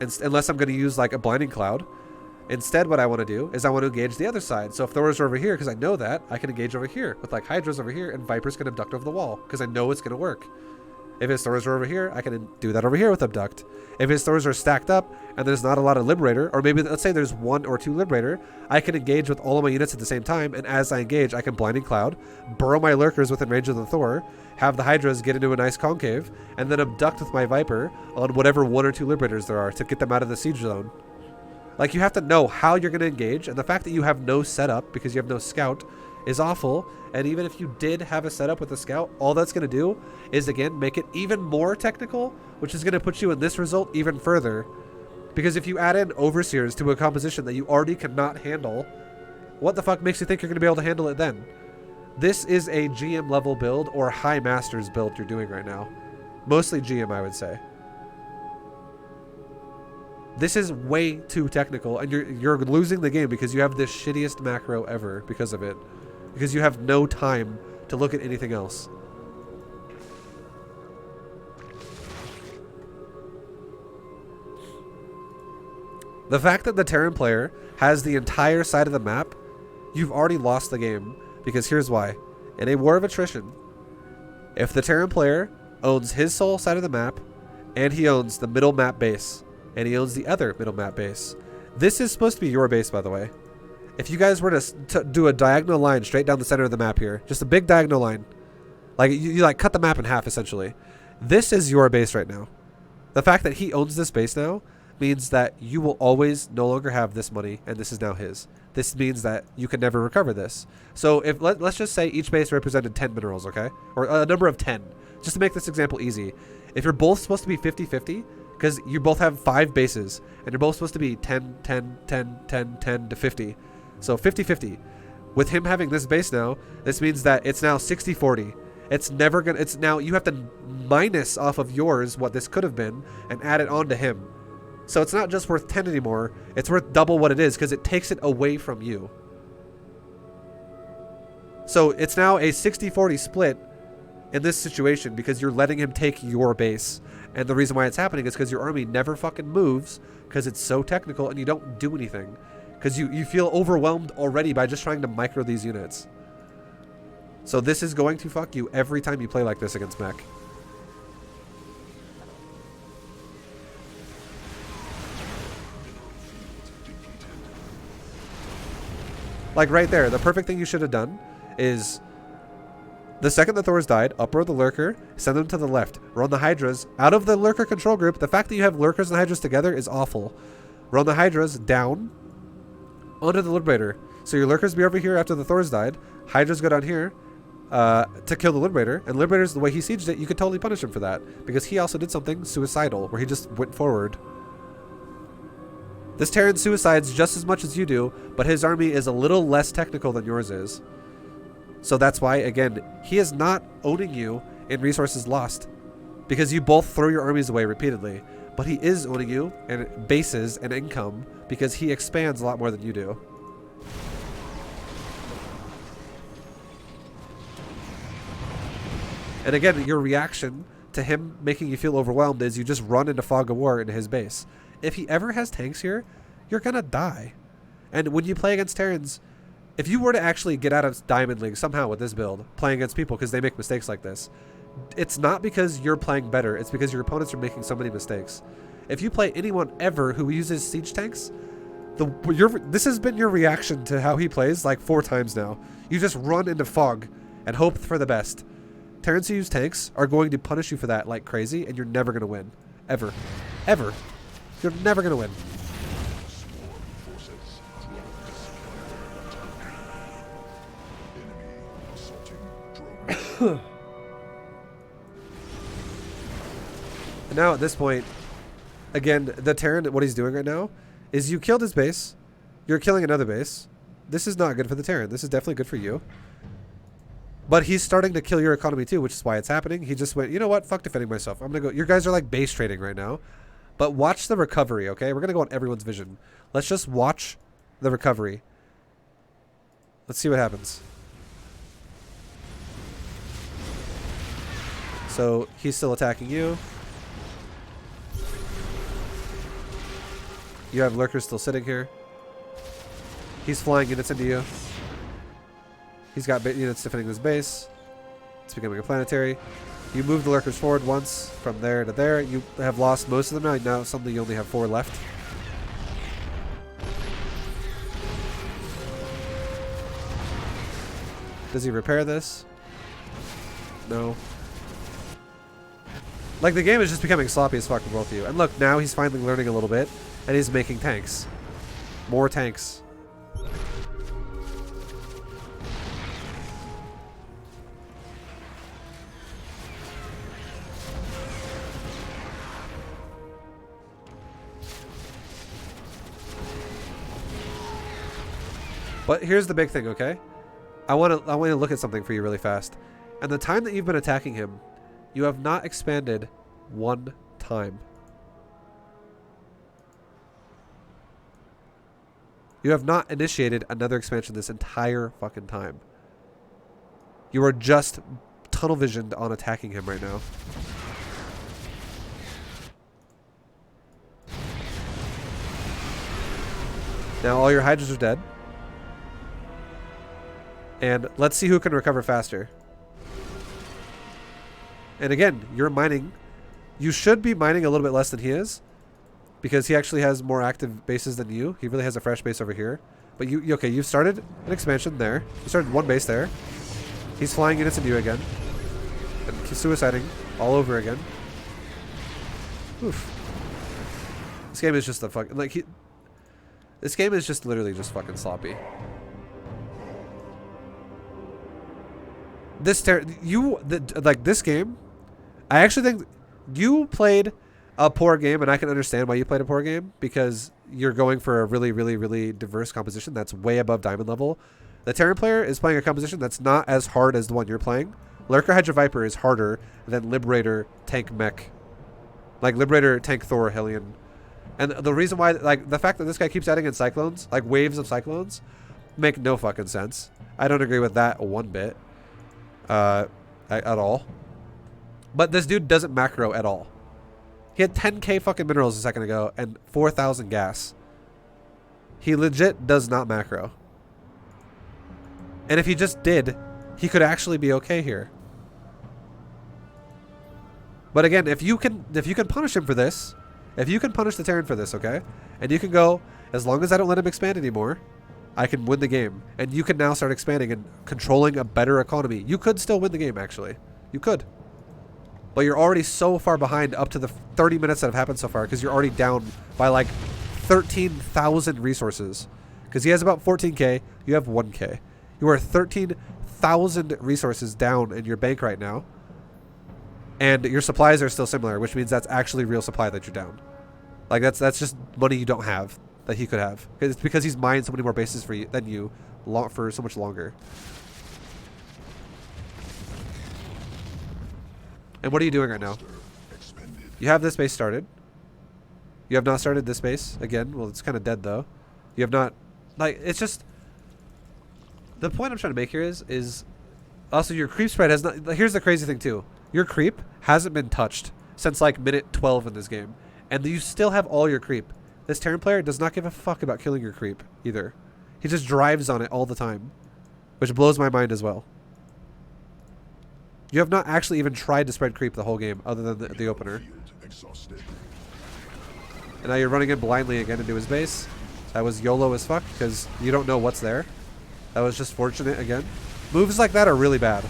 unless I'm going to use like a blinding cloud. Instead, what I want to do is I want to engage the other side. So if Thors are over here, because I know that, I can engage over here with like Hydras over here, and Vipers can abduct over the wall because I know it's going to work. If his Thors are over here, I can do that over here with Abduct. If his Thors are stacked up and there's not a lot of Liberator, or maybe let's say there's 1 or 2 Liberator, I can engage with all of my units at the same time, and as I engage, I can Blinding Cloud, burrow my Lurkers within range of the Thor, have the Hydras get into a nice concave, and then abduct with my Viper on whatever 1 or 2 Liberators there are to get them out of the siege zone. Like, you have to know how you're going to engage, and the fact that you have no setup because you have no scout is awful. And even if you did have a setup with a scout, all that's going to do is, again, make it even more technical, which is going to put you in this result even further. Because if you add in Overseers to a composition that you already cannot handle, what the fuck makes you think you're going to be able to handle it then? This is a GM level build or High Masters build you're doing right now. Mostly GM, I would say. This is way too technical, and you're losing the game because you have the shittiest macro ever because of it. because you have no time to look at anything else. The fact that the Terran player has the entire side of the map, you've already lost the game, because here's why. In a war of attrition, if the Terran player owns his sole side of the map, and he owns the middle map base, and he owns the other middle map base, this is supposed to be your base, by the way. If you guys were to do a diagonal line straight down the center of the map here, just a big diagonal line, like you like cut the map in half essentially, this is your base right now. The fact that he owns this base now means that you will always no longer have this money, and this is now his. This means that you can never recover this. So if let's just say each base represented 10 minerals, okay? Or a number of 10, just to make this example easy. If you're both supposed to be 50-50, because you both have 5 bases, and you're both supposed to be 10, 10, 10, 10, 10 to 50. So 50-50. With him having this base now, this means that it's now 60-40. It's never gonna, it's now, you have to minus off of yours what this could have been, and add it on to him. So it's not just worth 10 anymore, it's worth double what it is, because it takes it away from you. So it's now a 60-40 split in this situation, because you're letting him take your base. And the reason why it's happening is because your army never fucking moves, because it's so technical and you don't do anything. Because you feel overwhelmed already by just trying to micro these units. So this is going to fuck you every time you play like this against mech. Like right there, the perfect thing you should have done is the second the Thors died, uproar the Lurker, send them to the left. Run the Hydras out of the Lurker control group. The fact that you have Lurkers and Hydras together is awful. Run the Hydras down onto the Liberator. So your Lurkers be over here after the Thors died. Hydras go down here to kill the Liberator. And Liberator's the way he sieged it, you could totally punish him for that. Because he also did something suicidal, where he just went forward. This Terran suicides just as much as you do, but his army is a little less technical than yours is. So that's why, again, he is not owning you in resources lost, because you both throw your armies away repeatedly. But he is owning you in bases and income, because he expands a lot more than you do. And again, your reaction to him making you feel overwhelmed is you just run into fog of war into his base. If he ever has tanks here, you're gonna die. And when you play against Terrans, if you were to actually get out of Diamond League somehow with this build, playing against people because they make mistakes like this, it's not because you're playing better, it's because your opponents are making so many mistakes. If you play anyone ever who uses siege tanks, this has been your reaction to how he plays like 4 times now. You just run into fog and hope for the best. Terrans who use tanks are going to punish you for that like crazy, and you're never going to win. Ever. Ever. You're never going to win. And now at this point, again, the Terran, what he's doing right now is you killed his base. You're killing another base. This is not good for the Terran. This is definitely good for you. But he's starting to kill your economy too, which is why it's happening. He just went, you know what? Fuck defending myself. I'm going to go. Your guys are like base trading right now. But watch the recovery, okay? We're going to go on everyone's vision. Let's just watch the recovery. Let's see what happens. So he's still attacking you. You have Lurkers still sitting here. He's flying units into you. He's got units defending his base. It's becoming a planetary. You move the Lurkers forward once from there to there. You have lost most of them now. Now suddenly you only have 4 left. Does he repair this? No. Like, the game is just becoming sloppy as fuck for both of you. And look, now he's finally learning a little bit, and he's making tanks. More tanks. But here's the big thing, okay? I want to look at something for you really fast. And the time that you've been attacking him, you have not expanded 1 time. You have not initiated another expansion this entire fucking time. You are just tunnel visioned on attacking him right now. Now all your Hydras are dead. And let's see who can recover faster. And again, you're mining. You should be mining a little bit less than he is, because he actually has more active bases than you. He really has a fresh base over here. But okay, you've started an expansion there. You started one base there. He's flying units into you again. And he's suiciding all over again. Oof. This game is just a fucking, like, this game is just literally just fucking sloppy. This this game, I actually think you played a poor game, and I can understand why you played a poor game, because you're going for a really, really, really diverse composition that's way above diamond level. The Terran player is playing a composition that's not as hard as the one you're playing. Lurker Hydra Viper is harder than Liberator Tank Mech. Like Liberator Tank Thor Hellion. And the reason why, like, the fact that this guy keeps adding in cyclones, like waves of cyclones, make no fucking sense. I don't agree with that one bit. At all. But this dude doesn't macro at all. He had 10k fucking minerals a second ago and 4,000 gas. He legit does not macro. And if he just did, he could actually be okay here. But again, if you can punish him for this, if you can punish the Terran for this, okay? And you can go, as long as I don't let him expand anymore, I can win the game. And you can now start expanding and controlling a better economy. You could still win the game, actually. You could. But you're already so far behind up to the 30 minutes that have happened so far, because you're already down by like 13,000 resources. Because he has about 14k, you have 1k. You are 13,000 resources down in your bank right now. And your supplies are still similar, which means that's actually real supply that you're down. Like that's just money you don't have that he could have. It's because he's mined so many more bases for you than you for so much longer. And what are you doing right now? You have this base started. You have not started this base again. Well, it's kind of dead though. You have not, like, it's just, the point I'm trying to make here is also your creep spread has not, here's the crazy thing too. Your creep hasn't been touched since like minute 12 in this game. And you still have all your creep. This Terran player does not give a fuck about killing your creep either. He just drives on it all the time, which blows my mind as well. You have not actually even tried to spread creep the whole game other than the opener. And now you're running in blindly again into his base. That was YOLO as fuck because you don't know what's there. That was just fortunate again. Moves like that are really bad.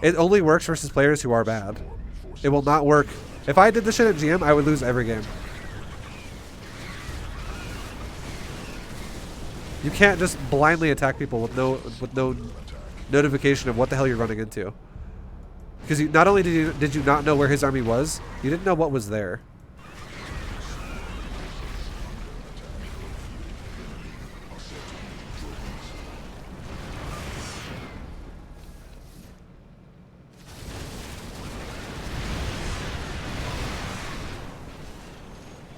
It only works versus players who are bad. It will not work. If I did this shit at GM, I would lose every game. You can't just blindly attack people with no notification of what the hell you're running into. Because not only did you not know where his army was, you didn't know what was there.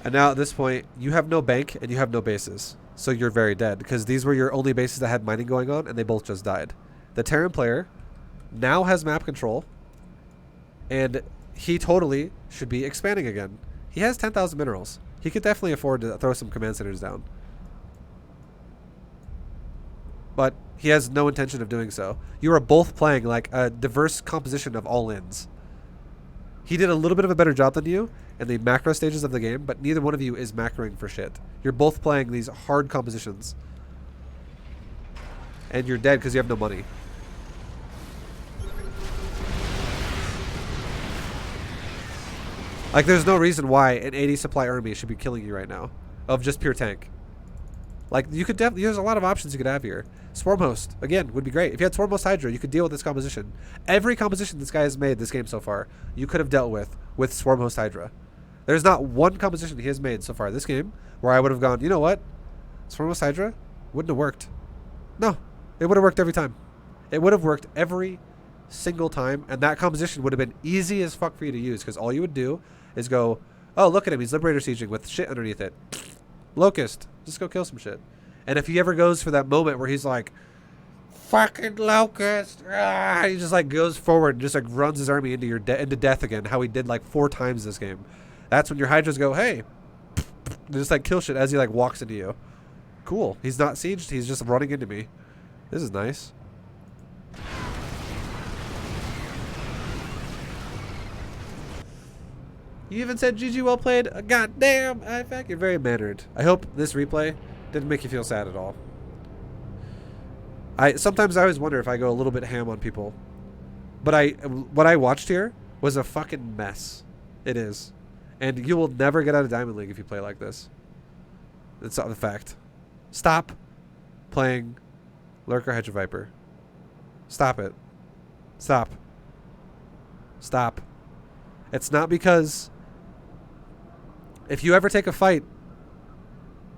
And now at this point, you have no bank and you have no bases. So you're very dead because these were your only bases that had mining going on and they both just died. The Terran player now has map control and he totally should be expanding again. He has 10,000 minerals. He could definitely afford to throw some command centers down. But he has no intention of doing so. You are both playing like a diverse composition of all-ins. He did a little bit of a better job than you in the macro stages of the game, but neither one of you is macroing for shit. You're both playing these hard compositions. And you're dead because you have no money. Like, there's no reason why an 80 supply army should be killing you right now. Of just pure tank. Like, you could definitely, there's a lot of options you could have here. Swarm Host, again, would be great. If you had Swarm Host Hydra, you could deal with this composition. Every composition this guy has made this game so far, you could have dealt with Swarm Host Hydra. There's not one composition he has made so far this game where I would have gone, you know what? Swarm Host Hydra wouldn't have worked. No, it would have worked every time. It would have worked every single time, and that composition would have been easy as fuck for you to use, because all you would do is go, oh, look at him, he's Liberator Sieging with shit underneath it. Locust, just go kill some shit. And if he ever goes for that moment where he's like, fucking locust. Ah! He just like goes forward and just like runs his army into into death again. How he did like 4 times this game. That's when your hydras go, hey, they just like kill shit as he like walks into you. Cool. He's not sieged. He's just running into me. This is nice. You even said GG, well played. God damn, I fact you're very mannered. I hope this replay didn't make you feel sad at all. Sometimes I always wonder if I go a little bit ham on people. But what I watched here was a fucking mess. It is. And you will never get out of Diamond League if you play like this. It's not the fact. Stop playing Lurker Hydra Viper. Stop it. Stop. Stop. It's not because if you ever take a fight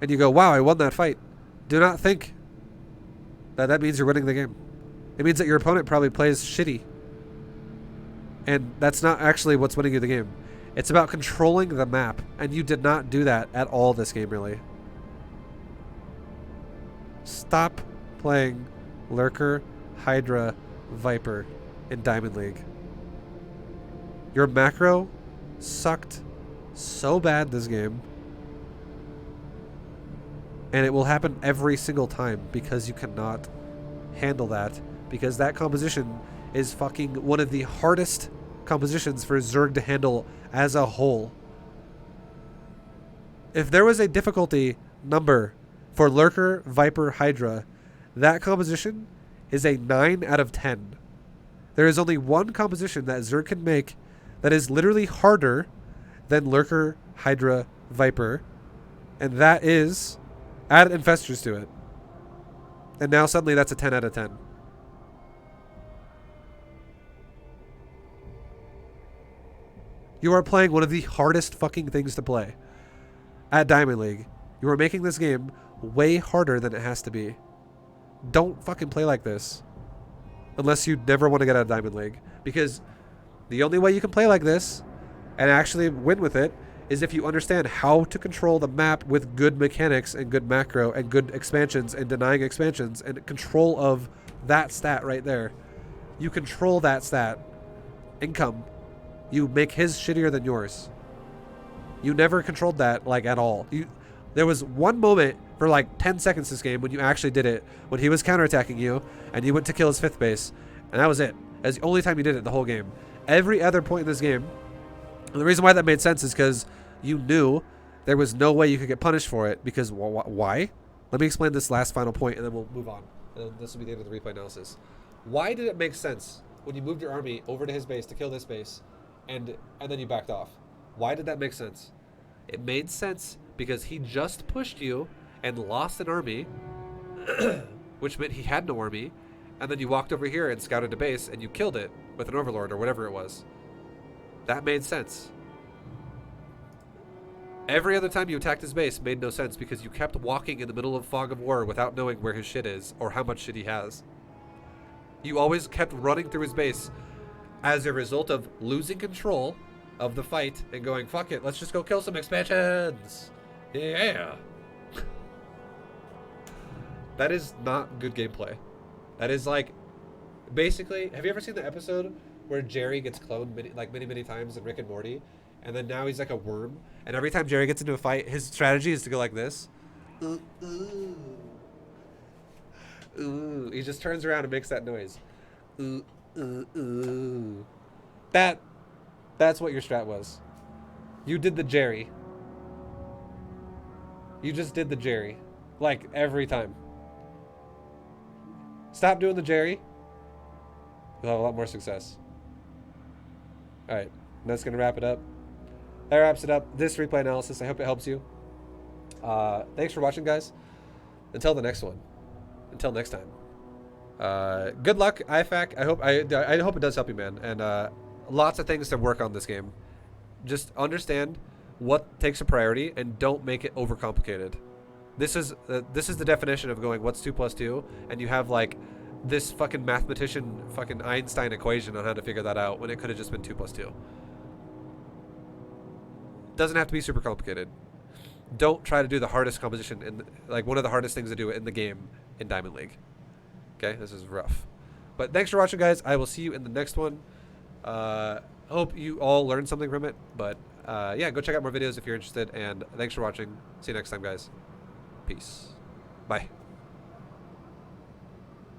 and you go, wow, I won that fight, do not think that means you're winning the game. It means that your opponent probably plays shitty. And that's not actually what's winning you the game. It's about controlling the map. And you did not do that at all this game, really. Stop playing Lurker, Hydra, Viper in Diamond League. Your macro sucked so bad this game. And it will happen every single time because you cannot handle that. Because that composition is fucking one of the hardest compositions for Zerg to handle as a whole. If there was a difficulty number for Lurker, Viper, Hydra, that composition is a 9 out of 10. There is only one composition that Zerg can make that is literally harder than Lurker, Hydra, Viper, and that is add infestors to it. And now suddenly that's a 10 out of 10. You are playing one of the hardest fucking things to play at Diamond League. You are making this game way harder than it has to be. Don't fucking play like this. Unless you never want to get out of Diamond League. Because the only way you can play like this and actually win with it is if you understand how to control the map with good mechanics and good macro and good expansions and denying expansions and control of that stat right there. You control that stat. Income. You make his shittier than yours. You never controlled that like at all. There was one moment for like 10 seconds this game when you actually did it, when he was counterattacking you and you went to kill his 5th base, and that was it. That's the only time you did it the whole game. Every other point in this game, and the reason why that made sense is because you knew there was no way you could get punished for it. Because why? Let me explain this last final point and then we'll move on. And this will be the end of the replay analysis. Why did it make sense when you moved your army over to his base to kill this base and then you backed off? Why did that make sense? It made sense because he just pushed you and lost an army, which meant he had no army, and then you walked over here and scouted a base and you killed it with an overlord or whatever it was. That made sense. Every other time you attacked his base made no sense because you kept walking in the middle of fog of war without knowing where his shit is or how much shit he has. You always kept running through his base as a result of losing control of the fight and going, fuck it, let's just go kill some expansions. Yeah. That is not good gameplay. That is like, basically, have you ever seen the episode where Jerry gets cloned many times in Rick and Morty? And then now he's like a worm. And every time Jerry gets into a fight, his strategy is to go like this. Ooh, ooh. Ooh. He just turns around and makes that noise. Ooh, ooh, ooh. That's what your strat was. You did the Jerry. You just did the Jerry. Like, every time. Stop doing the Jerry. You'll have a lot more success. Alright. That's going to wrap it up. That wraps it up. This replay analysis. I hope it helps you. Thanks for watching, guys. Until the next one. Until next time. Good luck, IFAC. I hope it does help you, man. And lots of things to work on this game. Just understand what takes a priority and don't make it overcomplicated. This is the definition of going, what's 2 + 2? And you have like this fucking mathematician fucking Einstein equation on how to figure that out when it could have just been 2 + 2. Doesn't have to be super complicated. Don't try to do the hardest composition in like one of the hardest things to do in the game in Diamond League. Okay, this is rough. But thanks for watching, guys. I will see you in the next one. Hope you all learned something from it. But yeah, go check out more videos if you're interested. And thanks for watching. See you next time, guys. Peace. Bye.